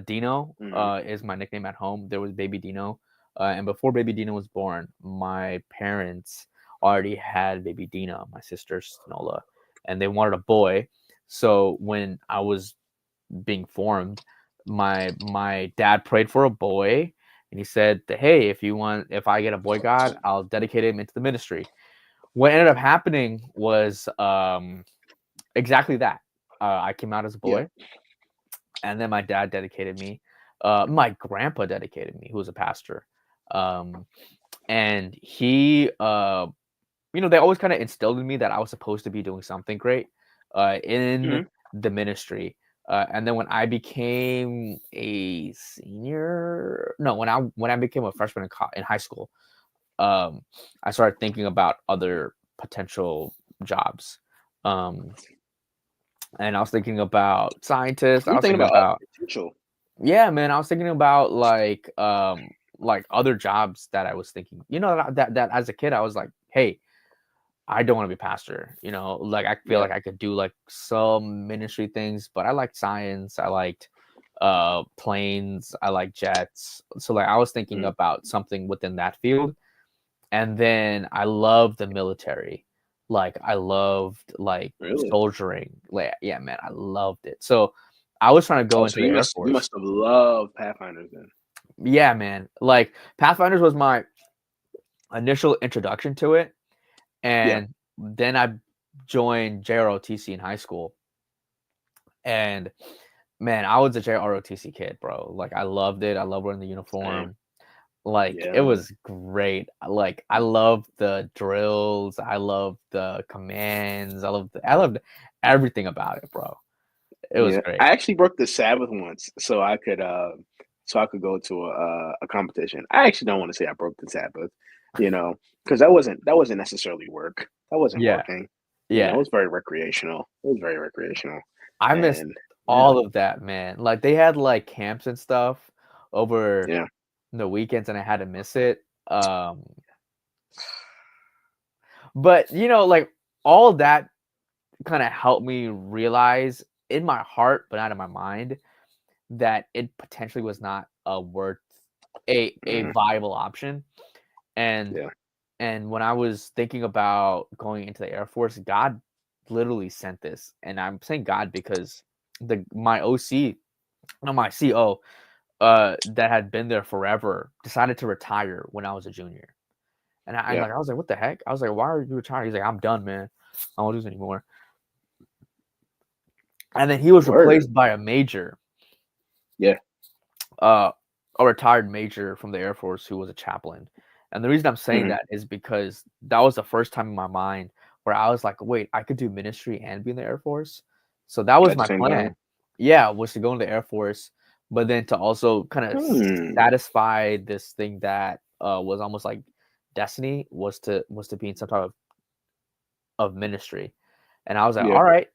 Speaker 1: Dino
Speaker 2: Mm,
Speaker 1: is my nickname at home. There was baby Dino, and before baby Dino was born, my parents already had baby Dina, my sister Snola, and they wanted a boy. So when I was being formed, my dad prayed for a boy, and he said, "Hey, if I get a boy God, I'll dedicate him into the ministry." What ended up happening was exactly that. I came out as a
Speaker 2: yeah,
Speaker 1: boy, and then my dad dedicated me. My grandpa dedicated me, who was a pastor, um, and they always kind of instilled in me that I was supposed to be doing something great in
Speaker 2: mhm,
Speaker 1: the ministry. And then when I became a senior, no, when I became a freshman in high school, I started thinking about other potential jobs. Um, and I was thinking about scientists. I
Speaker 2: You're
Speaker 1: was
Speaker 2: thinking
Speaker 1: thinking
Speaker 2: about
Speaker 1: about,
Speaker 2: potential.
Speaker 1: yeah, man. I was thinking about like other jobs that I was thinking. That as a kid I was like, hey, I don't want to be pastor. Like I feel
Speaker 2: Yeah.
Speaker 1: like I could do like some ministry things, but I liked science. I liked planes. I like jets. So like I was thinking
Speaker 2: Mm,
Speaker 1: about something within that field. And then I loved the military. Like I loved like
Speaker 2: really?
Speaker 1: soldiering. Like yeah, man, I loved it. So I was trying to go
Speaker 2: Oh, so
Speaker 1: into the Air
Speaker 2: you
Speaker 1: Force.
Speaker 2: must have loved Pathfinders then.
Speaker 1: Yeah, man. Like Pathfinders was my initial introduction to it.
Speaker 2: Yeah.
Speaker 1: And then I joined JROTC in high school. And man, I was a JROTC kid, bro. Like I loved it. I loved wearing the
Speaker 2: Same.
Speaker 1: uniform. Like it
Speaker 2: Yeah.
Speaker 1: was great. Like I loved the drills. I loved the commands. I loved everything about it, bro. It was
Speaker 2: Yeah.
Speaker 1: great.
Speaker 2: I actually broke the Sabbath once so I could go to a competition. I actually don't want to say I broke the Sabbath, you know, because that wasn't necessarily work. That wasn't
Speaker 1: Yeah.
Speaker 2: working. It
Speaker 1: Yeah.
Speaker 2: was very recreational. It was very recreational.
Speaker 1: I missed
Speaker 2: And yeah,
Speaker 1: all of that, man. Like they had like camps and stuff over
Speaker 2: yeah.
Speaker 1: the weekends and I had to miss it. But like all of that kind of helped me realize in my heart, but not in my mind, that it potentially was not a
Speaker 2: Mhm.
Speaker 1: viable option. And
Speaker 2: Yeah.
Speaker 1: and when I was thinking about going into the Air Force, God literally sent this. And I'm saying God because my OC, no, my CO, that had been there forever, decided to retire when I was a junior. And
Speaker 2: Yeah.
Speaker 1: I was like, what the heck? I was like, why are you retiring? He's like, I'm done, man. I don't do this anymore. And then he was
Speaker 2: Word.
Speaker 1: replaced by a major,
Speaker 2: Yeah.
Speaker 1: uh, a retired major from the Air Force who was a chaplain. And the reason I'm saying
Speaker 2: Mhm.
Speaker 1: that is because that was the first time in my mind where I was like, wait, I could do ministry and be in the Air Force. So that was
Speaker 2: At the
Speaker 1: my
Speaker 2: same
Speaker 1: plan.
Speaker 2: time.
Speaker 1: Yeah, was to go into the Air Force, but then to also kind of
Speaker 2: Hmm.
Speaker 1: satisfy this thing that was almost like destiny was to be in some type of ministry. And I was like,
Speaker 2: Yeah.
Speaker 1: all right.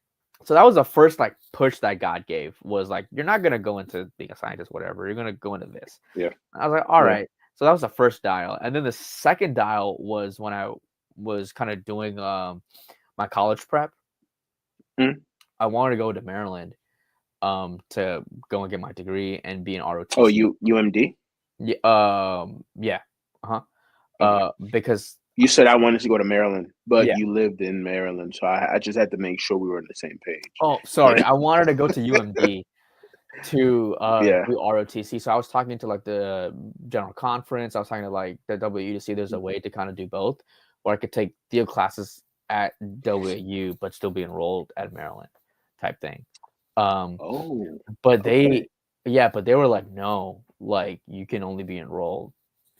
Speaker 1: So that was the first like push that God gave was like, you're not gonna go into being a scientist, whatever. You're gonna go into this.
Speaker 2: Yeah.
Speaker 1: And I was like, all
Speaker 2: Yeah.
Speaker 1: right. So that was the first dial. And then the second dial was when I was kind of doing my college prep.
Speaker 2: Mm.
Speaker 1: I wanted to go to Maryland to go and get my degree and be an
Speaker 2: Oh,
Speaker 1: ROTC.
Speaker 2: you UMD?
Speaker 1: Yeah, yeah. Uh-huh.
Speaker 2: Okay.
Speaker 1: Because
Speaker 2: You said I wanted to go to Maryland, but
Speaker 1: yeah.
Speaker 2: you lived in Maryland, so I just had to make sure we were on the same page.
Speaker 1: Oh, sorry. I wanted to go to UMD to
Speaker 2: Yeah.
Speaker 1: do ROTC. So I was talking to like the general conference. I was talking to like the WU to see there's a
Speaker 2: Mhm.
Speaker 1: way to kind of do both, or I could take theo classes at WU but still be enrolled at Maryland type thing. Um,
Speaker 2: Oh,
Speaker 1: but
Speaker 2: okay.
Speaker 1: they were like, no, like you can only be enrolled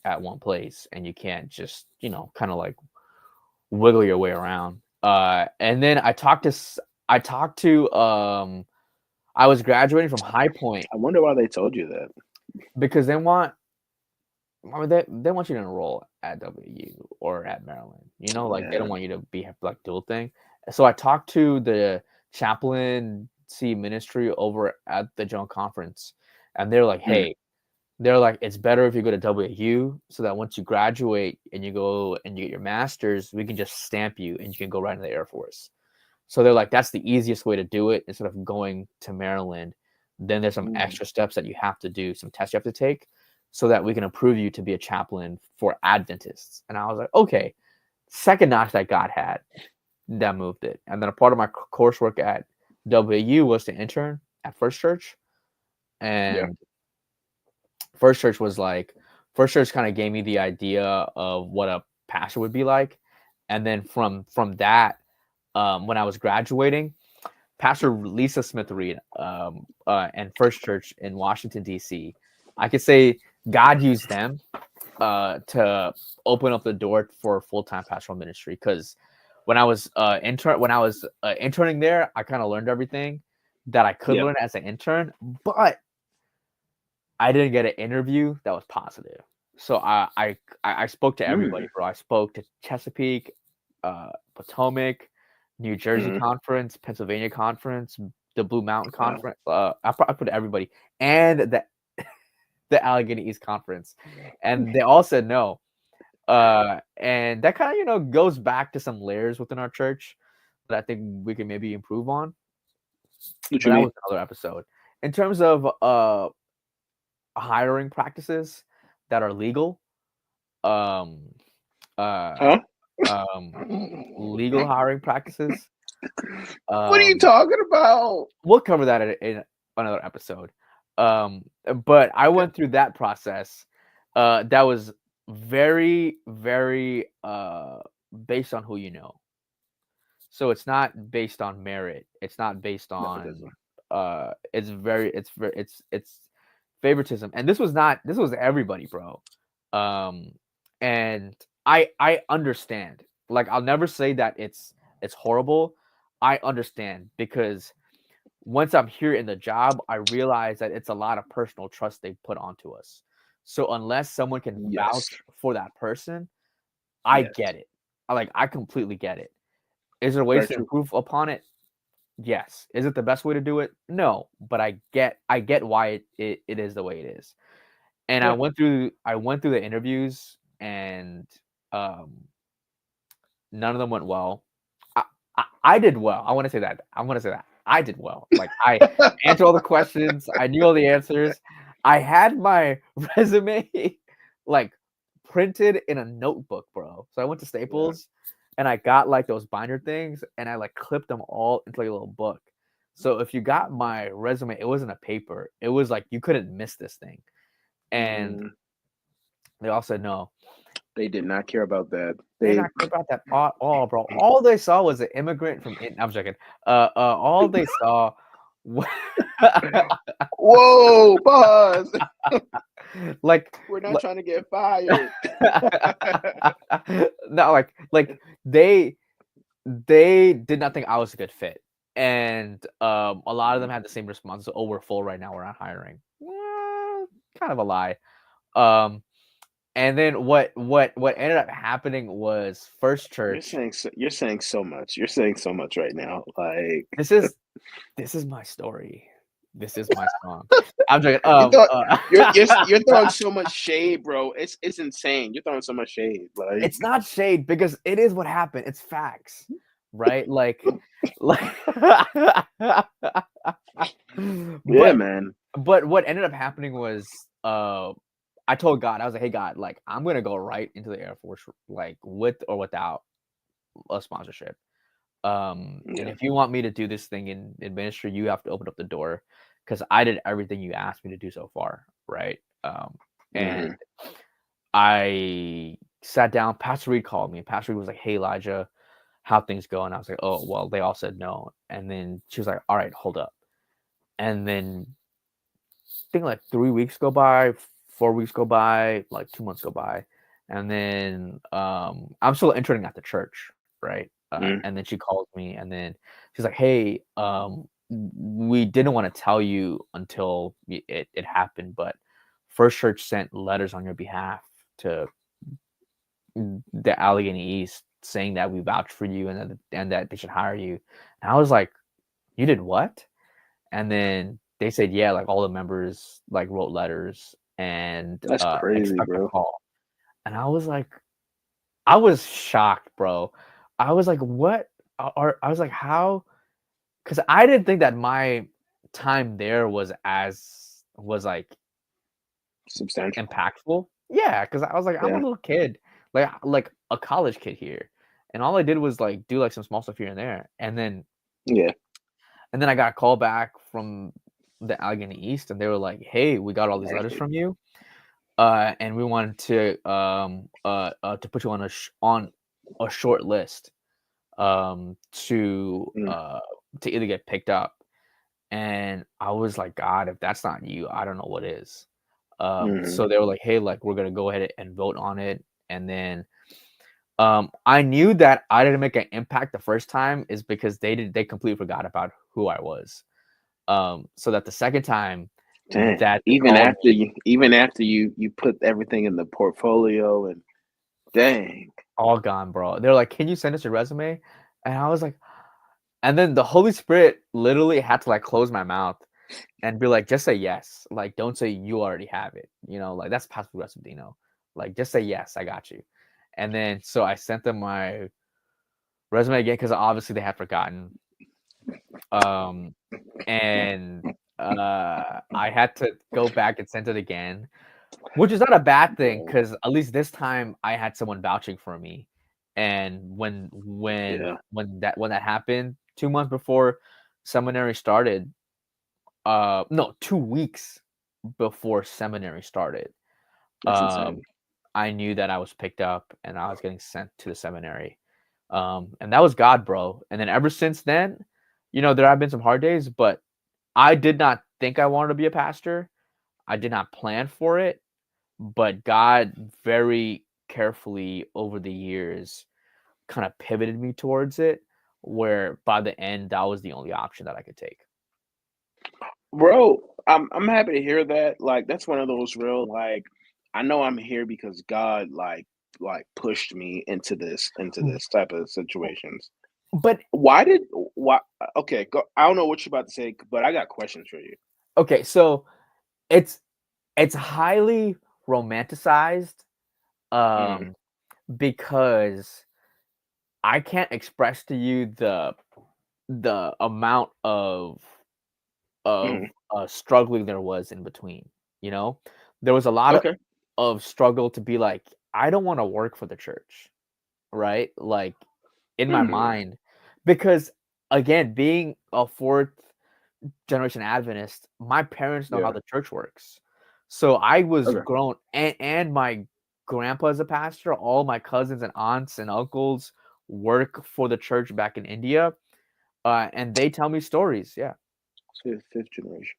Speaker 1: at one place and you can't just, kind of like wiggle your way around. And then I talked to I was graduating from High Point
Speaker 2: I wonder why they told you that.
Speaker 1: because they want you to enroll at WU or at Maryland. Like they don't
Speaker 2: Yeah.
Speaker 1: want you to be like dual thing. So I talked to the chaplaincy ministry over at the general conference, and they're like,
Speaker 2: Mm,
Speaker 1: "Hey, it's better if you go to WU so that once you graduate and you go and you get your master's, we can just stamp you and you can go right into the Air Force." So they're like, "That's the easiest way to do it instead of going to Maryland. Then there's some
Speaker 2: mm,
Speaker 1: extra steps that you have to do, some tests you have to take, so that we can approve you to be a chaplain for Adventists." And I was like, "Okay." Second notch that God had, that moved it. And then a part of my coursework at WU was to intern at First Church,
Speaker 2: yeah.
Speaker 1: and First Church was like, First Church kind of gave me the idea of what a pastor would be like, and then from that, when I was graduating, Pastor Lisa Smith Reed, and First Church in Washington D.C. I could say God used them to open up the door for full time pastoral ministry because when I was interning there, I kind of learned everything, that I could
Speaker 2: Yeah.
Speaker 1: learn as an intern, but I didn't get an interview that was positive. So I spoke to everybody,
Speaker 2: Mm.
Speaker 1: bro. I spoke to Chesapeake, Potomac, New Jersey
Speaker 2: Mm.
Speaker 1: Conference, Pennsylvania Conference, the Blue Mountain Conference. I put everybody and the Allegheny East Conference, and they all said no. And that kind of goes back to some layers within our church that I think we can maybe improve on.
Speaker 2: What
Speaker 1: But
Speaker 2: you
Speaker 1: that
Speaker 2: mean?
Speaker 1: was another episode. In terms of hiring practices that are legal, um, uh,
Speaker 2: Huh?
Speaker 1: um, legal hiring practices.
Speaker 2: What are you
Speaker 1: Um,
Speaker 2: talking about?
Speaker 1: we'll cover that in another episode. But I went through that process. That was very, very based on who you know. So it's not based on merit. It's not based on
Speaker 2: Nepotism.
Speaker 1: it's favoritism. And this was everybody, bro. Um and I understand. Like I'll never say that it's horrible. I understand because once I'm here in the job, I realize that it's a lot of personal trust they put onto us. So unless someone can
Speaker 2: Yes.
Speaker 1: vouch for that person, I
Speaker 2: Yes.
Speaker 1: get it. I completely get it. Is there ways
Speaker 2: Very
Speaker 1: to
Speaker 2: true.
Speaker 1: improve upon it? Yes. Is it the best way to do it? No. But I get why it is the way it is. And
Speaker 2: Yeah.
Speaker 1: I went through the interviews and um none of them went well. I, I did well. I want to say that. I'm gonna say that. I did well. Like I answered all the questions. I knew all the answers. I had my resume like printed in a notebook, bro. So I went to
Speaker 2: Yeah.
Speaker 1: Staples and I got like those binder things and I like clipped them all into like a little book. So if you got my resume, it wasn't a paper. It was like you couldn't miss this thing. And
Speaker 2: Mm.
Speaker 1: they all said no.
Speaker 2: They did not care about that.
Speaker 1: They did
Speaker 2: They
Speaker 1: not care about that at all, bro. All they saw was an immigrant from. I'm joking. All they saw.
Speaker 2: Whoa, pause.
Speaker 1: like,
Speaker 2: We're not
Speaker 1: like
Speaker 2: trying to get fired.
Speaker 1: no, like they did not think I was a good fit, and a lot of them had the same response. Oh, we're full right now. We're not hiring. Well, kind of a lie. Um, and then what ended up happening was First Church.
Speaker 2: You're saying so much. You're saying so much right now. Like
Speaker 1: This is This is my story. This is my song. I'm joking.
Speaker 2: you thought you're throwing so much shade, bro. It's insane. You're throwing so much shade. Like
Speaker 1: it's not shade because it is what happened. It's facts, right? Like,
Speaker 2: yeah,
Speaker 1: but
Speaker 2: man.
Speaker 1: what ended up happening was, I told God, I was like, hey God, like I'm gonna go right into the Air Force, like with or without a sponsorship. And
Speaker 2: Yeah.
Speaker 1: if you want me to do this thing in ministry, you have to open up the door because I did everything you asked me to do so far, right? And
Speaker 2: Hmm.
Speaker 1: I sat down. Pastor Reed called me. Pastor Reed was like, "Hey Elijah, how things going?" I was like, "Oh well, they all said no." And then she was like, "All right, hold up." And then I think like 3 weeks go by, 4 weeks go by, like 2 months go by, and then I'm still interning at the church, right?
Speaker 2: Mm.
Speaker 1: And then she calls me, and then she's like, "Hey, we didn't want to tell you until it happened, but First Church sent letters on your behalf to the Allegheny East saying that we vouched for you and that they should hire you." And I was like, "You did what?" And then they said, "Yeah, like all the members like wrote letters and
Speaker 2: That's crazy,
Speaker 1: expect a
Speaker 2: bro.
Speaker 1: call." And I was like, I was shocked, bro. I was like, "What?" Or I was like, "How?" Because I didn't think that my time there was like
Speaker 2: Substantial.
Speaker 1: impactful. Yeah, because I was like, I'm a
Speaker 2: Yeah.
Speaker 1: little kid, like a college kid here, and all I did was like do like some small stuff here and there,
Speaker 2: Yeah.
Speaker 1: and then I got a call back from the Allegheny East, and they were like, "Hey, we got all these letters
Speaker 2: Exactly.
Speaker 1: from you, and we wanted to put you on a short list,
Speaker 2: Mm.
Speaker 1: to either get picked up." And I was like, "God, if that's not you, I don't know what is."
Speaker 2: Hmm.
Speaker 1: So they were like, "Hey, like we're gonna go ahead and vote on it," and then I knew that I didn't make an impact the first time is because they completely forgot about who I was. So that the second time
Speaker 2: Dang.
Speaker 1: that they
Speaker 2: Even
Speaker 1: called
Speaker 2: after
Speaker 1: me,
Speaker 2: you put everything in the portfolio and dang.
Speaker 1: all gone, bro. They're like, "Can you send us your resume?" And I was like, and then the Holy Spirit literally had to like close my mouth and be like, "Just say yes. Like, don't say you already have it. You know, like that's passive aggressive, Like, just say yes, I got you." And then so I sent them my resume again because obviously they had forgotten. Um, and I had to go back and send it again, which is not a bad thing
Speaker 2: Bro.
Speaker 1: because at least this time I had someone vouching for me. And
Speaker 2: Yeah,
Speaker 1: when that happened, 2 months before seminary started, no, 2 weeks before seminary started,
Speaker 2: that's insane.
Speaker 1: um, I knew that I was picked up and I was getting sent to the seminary. And that was God, bro. And then ever since then, there have been some hard days, but I did not think I wanted to be a pastor. I did not plan for it, but God very carefully over the years kind of pivoted me towards it, where by the end, that was the only option that I could take.
Speaker 2: Bro, I'm happy to hear that. Like that's one of those real like I know I'm here because God like pushed me into this type of situations.
Speaker 1: But
Speaker 2: Why did why okay, go, I don't know what you're about to say, but I got questions for you.
Speaker 1: okay, so it's it's highly romanticized,
Speaker 2: Mm,
Speaker 1: um, because I can't express to you the amount of
Speaker 2: mm,
Speaker 1: struggling there was in between, you know? There was a lot
Speaker 2: okay.
Speaker 1: of struggle to be like, "I don't wanna work for the church," right? Like, in my
Speaker 2: Hmm.
Speaker 1: mind, because, again, being a 4th generation Adventist, my parents know how
Speaker 2: Yeah.
Speaker 1: the church works. So, I was
Speaker 2: Okay.
Speaker 1: grown and my grandpa is a pastor, all my cousins and aunts and uncles work for the church back in India, and they tell me stories, yeah.
Speaker 2: Fifth generation.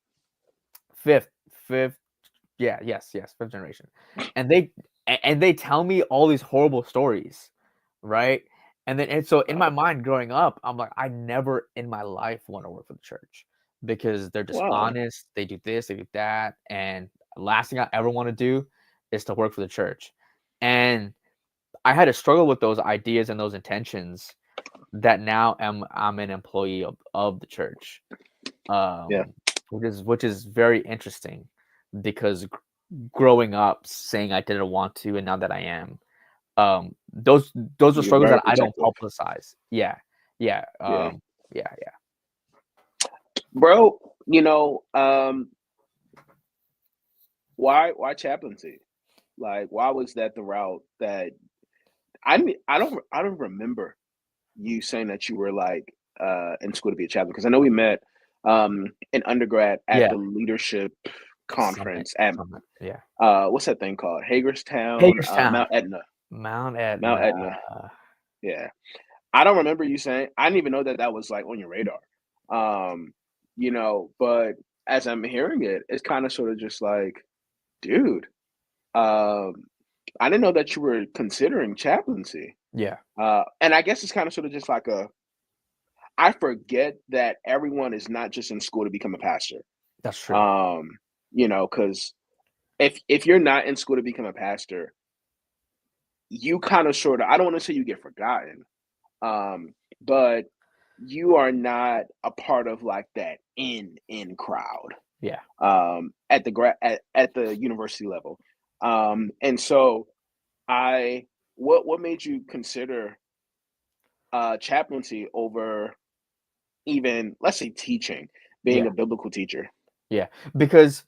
Speaker 1: 5th, yeah, yes, 5th generation. And they tell me all these horrible stories, right? And so in my
Speaker 2: Wow.
Speaker 1: mind growing up, I'm like, I never in my life want to work for the church because they're
Speaker 2: Wow.
Speaker 1: dishonest, they do this, they do that, and last thing I ever want to do is to work for the church. And I had to struggle with those ideas and those intentions that now I'm an employee of the church.
Speaker 2: Yeah.
Speaker 1: Um, which is very interesting because growing up saying I didn't want to and now that I am, those are
Speaker 2: You're
Speaker 1: struggles
Speaker 2: very
Speaker 1: that I don't
Speaker 2: protective.
Speaker 1: publicize. Yeah. Yeah,
Speaker 2: Yeah.
Speaker 1: yeah.
Speaker 2: Bro, why chaplaincy? Like why was that the route that I don't remember you saying that you were like in school to be a chaplain because I know we met in undergrad at
Speaker 1: Yeah,
Speaker 2: the leadership
Speaker 1: summit,
Speaker 2: conference at
Speaker 1: yeah.
Speaker 2: what's that thing called? Hagerstown,
Speaker 1: Hagerstown,
Speaker 2: Mount Etna.
Speaker 1: Mount
Speaker 2: Mount
Speaker 1: Etna.
Speaker 2: Etna. Yeah. I don't remember you saying I didn't even know that that was like on your radar. Um, but as I'm hearing it, it's kind of sort of just like, dude, um, I didn't know that you were considering chaplaincy.
Speaker 1: Yeah,
Speaker 2: And I guess it's kind of sort of just like I forget that everyone is not just in school to become a pastor.
Speaker 1: that's true.
Speaker 2: Um, because if you're not in school to become a pastor, you kind of sort of I don't want to say you get forgotten, but you are not a part of like that in crowd
Speaker 1: Yeah.
Speaker 2: at the at the university level. And so I what made you consider chaplaincy over even let's say teaching, being
Speaker 1: Yeah.
Speaker 2: a biblical teacher?
Speaker 1: Yeah, because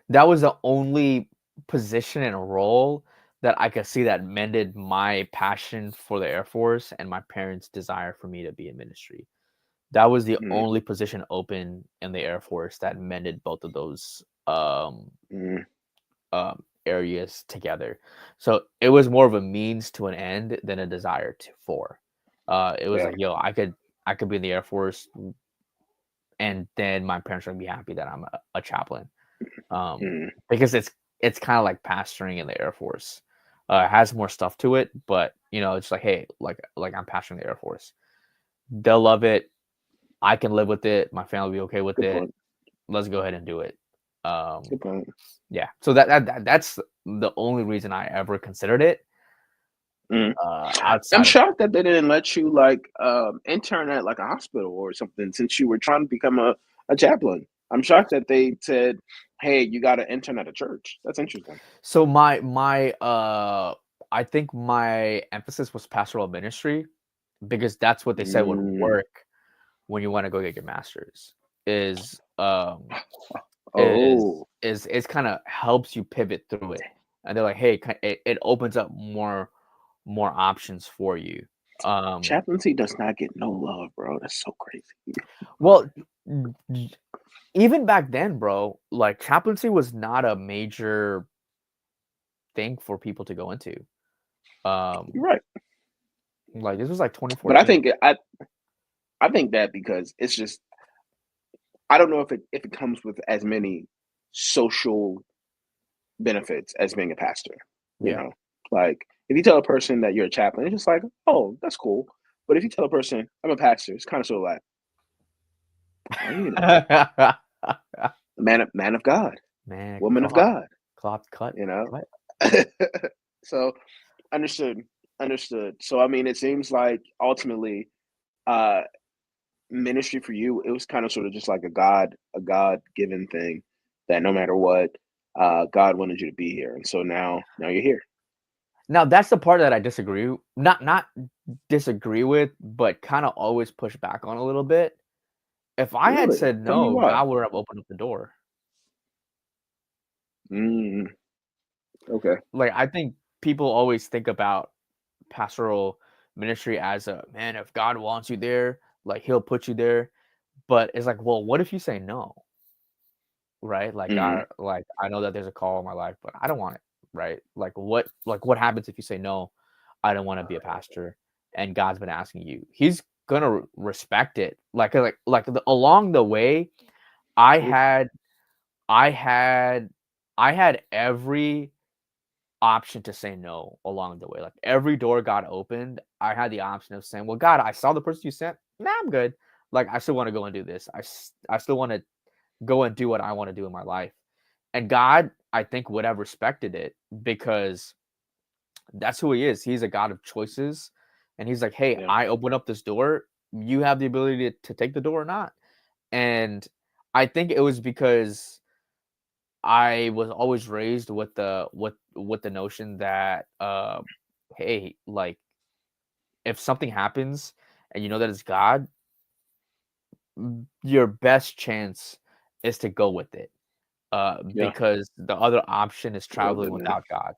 Speaker 1: that was the only position and role that I could see that mended my passion for the Air Force and my parents' desire for me to be in ministry. That was the
Speaker 2: Mm,
Speaker 1: only position open in the Air Force that mended both of those
Speaker 2: mm,
Speaker 1: areas together. So it was more of a means to an end than a desire to for. It was
Speaker 2: yeah.
Speaker 1: like, yo, I could be in the Air Force, and then my parents are gonna be happy that I'm a chaplain.
Speaker 2: Mm,
Speaker 1: Because it's kind of like pastoring in the Air Force. It has more stuff to it, but it's like, hey, like I'm pastoring the Air Force. They'll love it. I can live with it. My family will be okay with
Speaker 2: good
Speaker 1: it.
Speaker 2: point.
Speaker 1: let's go ahead and do it. Um,
Speaker 2: Good point.
Speaker 1: yeah. So that's the only reason I ever considered it.
Speaker 2: Mm. I'm
Speaker 1: Outside of
Speaker 2: shocked that they didn't let you like intern at like a hospital or something since you were trying to become a chaplain. I'm shocked that they said, "Hey, you got to intern at a church." That's interesting.
Speaker 1: so my I think my emphasis was pastoral ministry because that's what they said would
Speaker 2: Mm.
Speaker 1: work when you want to go get your master's. Is
Speaker 2: Oh,
Speaker 1: it's kind of helps you pivot through it, and they're like, hey, it opens up more options for you. Um,
Speaker 2: chaplaincy does not get no love, bro. That's so crazy.
Speaker 1: well, even back then, bro, like chaplaincy was not a major thing for people to go into.
Speaker 2: You're
Speaker 1: Um,
Speaker 2: right,
Speaker 1: like this was like
Speaker 2: but I
Speaker 1: 2014.
Speaker 2: think I think that because it's just I don't know if it comes with as many social benefits as being a pastor. You
Speaker 1: Yeah.
Speaker 2: know, like if you tell a person that you're a chaplain, it's just like, oh, that's cool. But if you tell a person I'm a pastor, it's kind of sort of like, are you man of God,
Speaker 1: Man,
Speaker 2: woman of God?
Speaker 1: cloth cut.
Speaker 2: You know,
Speaker 1: What?
Speaker 2: so understood, understood. So I mean, it seems like ultimately, uh, ministry for you, it was kind of sort of just like a God given thing that no matter what, God wanted you to be here, and so now you're here.
Speaker 1: Now that's the part that I disagree. Not disagree with, but kind of always push back on a little bit. If I had
Speaker 2: Really?
Speaker 1: said
Speaker 2: Tell me
Speaker 1: no,
Speaker 2: why.
Speaker 1: God would have opened up the door.
Speaker 2: Mm, okay.
Speaker 1: Like I think people always think about pastoral ministry as a man. If God wants you there, like He'll put you there. But it's like, well, what if you say no? Right? Like
Speaker 2: Mm,
Speaker 1: God, like I know that there's a call in my life, but I don't want it. Right? Like what happens if you say no? I don't want to be a pastor, and God's been asking you. He's gonna respect it. Along the way, I
Speaker 2: true.
Speaker 1: had I had I had every option to say no along the way. Like every door God opened, I had the option of saying, "Well, God, I saw the person you sent. Nah, I'm good. Like I still want to go and do this. I still want to go and do what I want to do in my life." And God, I think, would have respected it because that's who He is. He's a God of choices, and He's like, "Hey,
Speaker 2: Yeah.
Speaker 1: I open up this door. You have the ability to take the door or not." And I think it was because I was always raised with the notion that hey, like if something happens and you know that it's God, your best chance is to go with it.
Speaker 2: Yeah.
Speaker 1: Because the other option is
Speaker 2: I love
Speaker 1: traveling
Speaker 2: that, man.
Speaker 1: without God.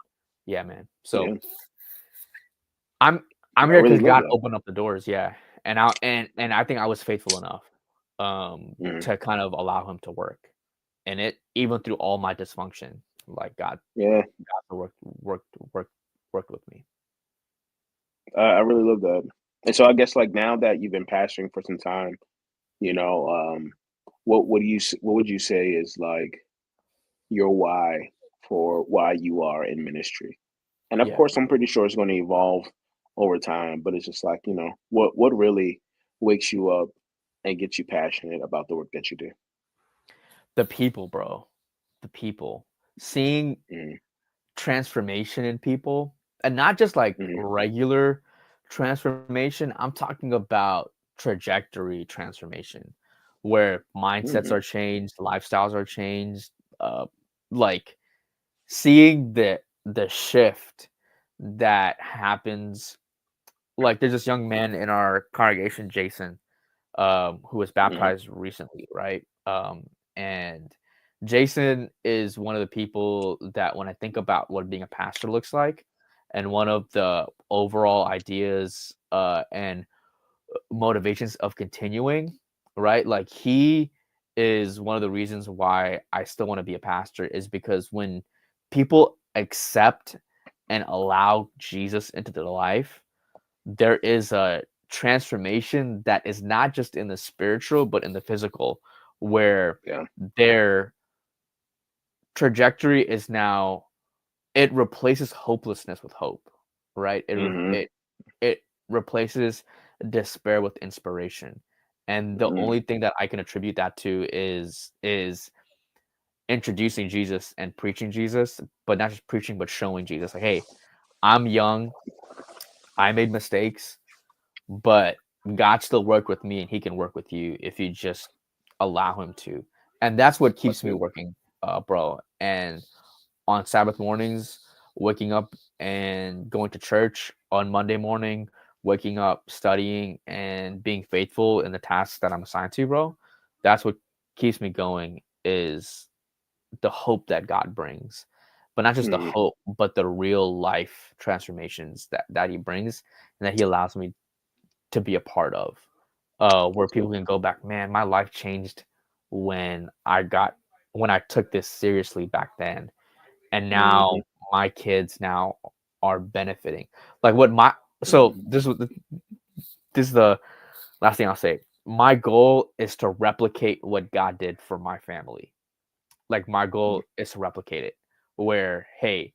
Speaker 1: Yeah, man. So
Speaker 2: Yeah.
Speaker 1: I'm I'm
Speaker 2: I
Speaker 1: here
Speaker 2: really
Speaker 1: because
Speaker 2: love
Speaker 1: God
Speaker 2: that.
Speaker 1: opened up the doors, yeah. And I think I was faithful enough
Speaker 2: Mm,
Speaker 1: to kind of allow him to work in it, even through all my dysfunction. Like
Speaker 2: yeah.
Speaker 1: God worked worked with me.
Speaker 2: I really love that. And so I guess like now that you've been pastoring for some time, you know, what do what would you say is like your why for why you are in ministry? And of
Speaker 1: Yeah.
Speaker 2: course, I'm pretty sure it's going to evolve over time, but it's just like, what really wakes you up and gets you passionate about the work that you do?
Speaker 1: The people, bro. The people. Seeing
Speaker 2: Mm,
Speaker 1: transformation in people, and not just like
Speaker 2: mm,
Speaker 1: regular transformation. I'm talking about trajectory transformation, where mindsets
Speaker 2: mm,
Speaker 1: are changed, lifestyles are changed. Uh, like seeing the shift that happens. Like there's this young man in our congregation, Jason, who was
Speaker 2: mm,
Speaker 1: baptized recently, right? And Jason is one of the people that when I think about what being a pastor looks like, and one of the overall ideas and motivations of continuing, right? Like he is one of the reasons why I still want to be a pastor is because when people accept and allow Jesus into their life, there is a transformation that is not just in the spiritual but in the physical, where
Speaker 2: yeah.
Speaker 1: their trajectory is now, it replaces hopelessness with hope, right?
Speaker 2: Hmm.
Speaker 1: It replaces despair with inspiration, And the
Speaker 2: Mm,
Speaker 1: only thing that I can attribute that to is introducing Jesus and preaching Jesus, but not just preaching, but showing Jesus. Like, hey, I'm young, I made mistakes, but God still worked with me, and He can work with you if you just allow Him to. And that's what
Speaker 2: that's
Speaker 1: keeps me
Speaker 2: good.
Speaker 1: working, bro. And on Sabbath mornings, waking up and going to church on Monday morning, waking up, studying, and being faithful in the tasks that I'm assigned to, bro. That's what keeps me going. Is the hope that God brings, but not just the
Speaker 2: Mm,
Speaker 1: hope, but the real life transformations that He brings and that He allows me to be a part of. Where
Speaker 2: that's good.
Speaker 1: people can go back, man, my life changed when when I took this seriously back then, and
Speaker 2: Hmm.
Speaker 1: now my kids now are benefiting. Like what my so
Speaker 2: Hmm.
Speaker 1: this is the last thing I'll say. My goal is to replicate what God did for my family. Like my goal is to replicate it where, hey,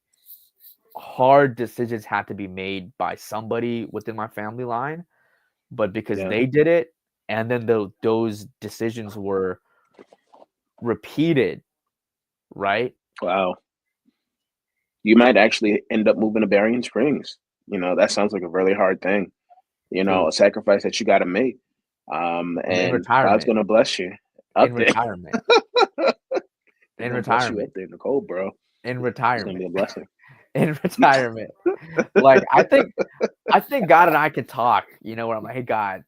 Speaker 1: hard decisions had to be made by somebody within my family line, but because
Speaker 2: Yeah.
Speaker 1: they did it, and then those decisions were repeated, right?
Speaker 2: Wow. You might actually end up moving to Berrien Springs. That sounds like a really hard thing.
Speaker 1: Dude,
Speaker 2: A sacrifice that you got to make.
Speaker 1: in
Speaker 2: And God's
Speaker 1: retirement,
Speaker 2: gonna bless you
Speaker 1: in
Speaker 2: up there.
Speaker 1: retirement,
Speaker 2: He's
Speaker 1: in
Speaker 2: gonna bless you
Speaker 1: retirement,
Speaker 2: up there in the cold, bro.
Speaker 1: in
Speaker 2: It's gonna
Speaker 1: retirement,
Speaker 2: be a blessing.
Speaker 1: in retirement. Like I think God and I could talk, where I'm like, hey God,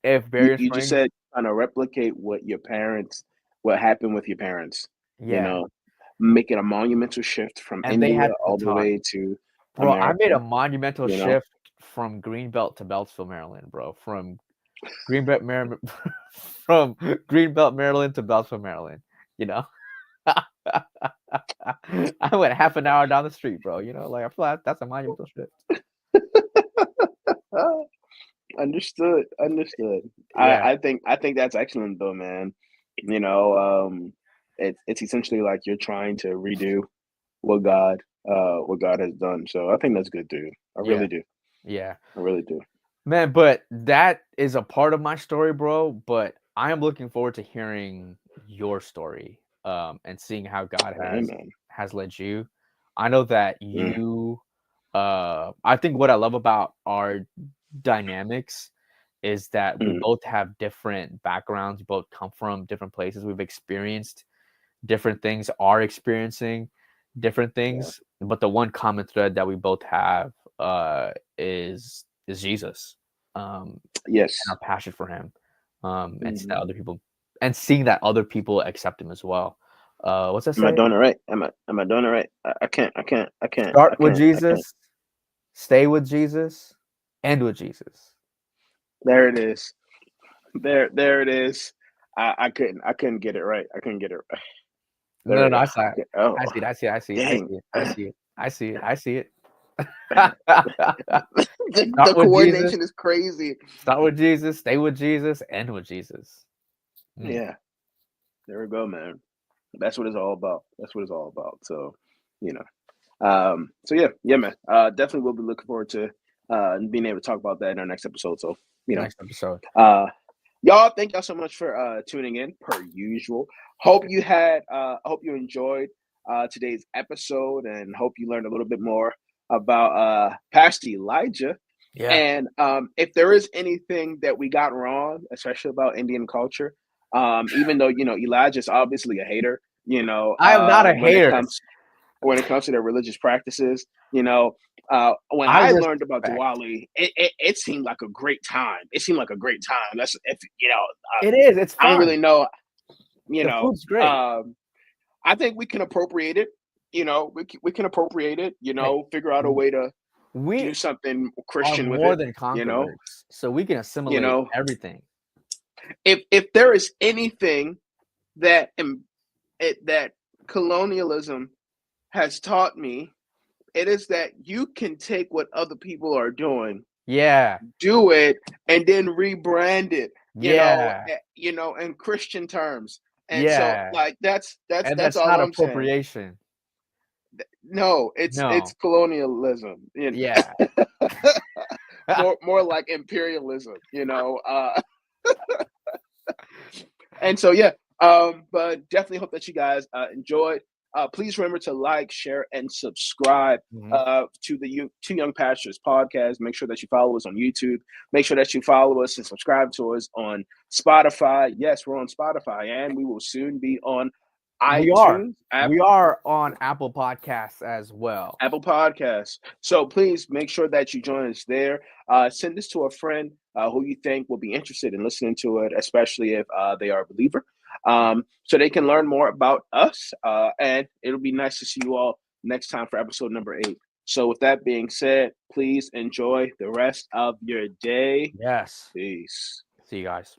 Speaker 1: if
Speaker 2: You
Speaker 1: Barrier
Speaker 2: you just
Speaker 1: Springs,
Speaker 2: said trying to replicate what happened with your parents. You
Speaker 1: yeah,
Speaker 2: know, make it a monumental shift from
Speaker 1: and they
Speaker 2: India
Speaker 1: had to
Speaker 2: all the
Speaker 1: talk.
Speaker 2: way to
Speaker 1: Bro, I made
Speaker 2: America.
Speaker 1: a monumental
Speaker 2: You know,
Speaker 1: shift from Greenbelt to Beltsville, Maryland, bro. From Greenbelt, Maryland, from Greenbelt, Maryland to Beltsville, Maryland. You know, I went half an hour down the street, bro. Like I feel like that's a monumental shift.
Speaker 2: Ah, understood, understood.
Speaker 1: Yeah,
Speaker 2: I think that's excellent though, man. You know, it's essentially like you're trying to redo what God has done. So I think that's good, dude. I
Speaker 1: yeah,
Speaker 2: really do.
Speaker 1: yeah.
Speaker 2: I really do.
Speaker 1: Man, but that is a part of my story, bro. But I am looking forward to hearing your story, and seeing how God
Speaker 2: Hey, man.
Speaker 1: has led you. I know that
Speaker 2: Mm,
Speaker 1: I think what I love about our dynamics is that we
Speaker 2: mm,
Speaker 1: both have different backgrounds. We both come from different places. We've experienced different things, are experiencing different
Speaker 2: yeah.
Speaker 1: things. But the one common thread that we both have is Jesus, and
Speaker 2: Yes.
Speaker 1: our passion for Him, and seeing that
Speaker 2: Mhm.
Speaker 1: other people and seeing that other people accept Him as well. What's that
Speaker 2: Am I
Speaker 1: say?
Speaker 2: doing it right? Am I doing it right? I can't. I can't. I can't. I
Speaker 1: Start with
Speaker 2: can't. I can't.
Speaker 1: Jesus, stay with Jesus, end with Jesus.
Speaker 2: There it is. There it is. I couldn't get it right. I couldn't get it right.
Speaker 1: No,
Speaker 2: There
Speaker 1: no,
Speaker 2: it
Speaker 1: I
Speaker 2: is.
Speaker 1: saw it.
Speaker 2: Okay. Oh,
Speaker 1: I see it. I see it. I see it. I
Speaker 2: dang.
Speaker 1: see it. I see it. I see it. I see it.
Speaker 2: The
Speaker 1: Start with Jesus.
Speaker 2: coordination is crazy.
Speaker 1: Start with Jesus. Stay with Jesus. End with Jesus. Mm,
Speaker 2: Yeah. There we go, man. That's what it's all about. That's what it's all about. So, you know. So yeah, man. Definitely will be looking forward to being able to talk about that in our next episode. So, you know.
Speaker 1: next episode.
Speaker 2: Uh Y'all, thank y'all so much for tuning in per usual. Hope you enjoyed today's episode and hope you learned a little bit more about Pastor Elijah.
Speaker 1: Yeah.
Speaker 2: And if there is anything that we got wrong, especially about Indian culture, even though Elijah's obviously a hater,
Speaker 1: I am not a
Speaker 2: when it
Speaker 1: hater.
Speaker 2: comes to their religious practices, when
Speaker 1: I
Speaker 2: I learned about
Speaker 1: respect.
Speaker 2: Diwali, it seemed like a great time. It seemed like a great time. That's if
Speaker 1: It is. It's
Speaker 2: I don't
Speaker 1: fun.
Speaker 2: really know. You
Speaker 1: The
Speaker 2: know,
Speaker 1: food's great.
Speaker 2: um, I think we can appropriate it. We can appropriate it.
Speaker 1: Hey,
Speaker 2: Figure out a
Speaker 1: w-
Speaker 2: way to
Speaker 1: we
Speaker 2: do something
Speaker 1: are
Speaker 2: Christian with
Speaker 1: more
Speaker 2: it.
Speaker 1: than
Speaker 2: You know,
Speaker 1: conquerors, so we can
Speaker 2: you
Speaker 1: assimilate
Speaker 2: know.
Speaker 1: everything.
Speaker 2: If there is anything that that colonialism has taught me, it is that you can take what other people are doing,
Speaker 1: Yeah.
Speaker 2: do it, and then rebrand it,
Speaker 1: Yeah.
Speaker 2: in Christian terms. And so,
Speaker 1: Yeah.
Speaker 2: like, that's that's
Speaker 1: And
Speaker 2: that's
Speaker 1: that's
Speaker 2: all
Speaker 1: not
Speaker 2: I'm saying.
Speaker 1: appropriation.
Speaker 2: No, it's
Speaker 1: No.
Speaker 2: colonialism.
Speaker 1: Yeah.
Speaker 2: More like imperialism. And so, yeah, but definitely hope that you guys enjoyed. Please remember to like, share, and subscribe
Speaker 1: Mhm.
Speaker 2: to the Two Young Pastors podcast. Make sure that you follow us on YouTube. Make sure that you follow us and subscribe to us on Spotify. Yes, we're on Spotify, and we will soon be on
Speaker 1: We are.
Speaker 2: iTunes,
Speaker 1: We are on Apple Podcasts as well.
Speaker 2: Apple Podcasts. So please make sure that you join us there. Send this to a friend who you think will be interested in listening to it, especially if they are a believer, so they can learn more about us. And it'll be nice to see you all next time for episode number 8. So with that being said, please enjoy the rest of your day.
Speaker 1: Yes.
Speaker 2: Peace.
Speaker 1: See you guys.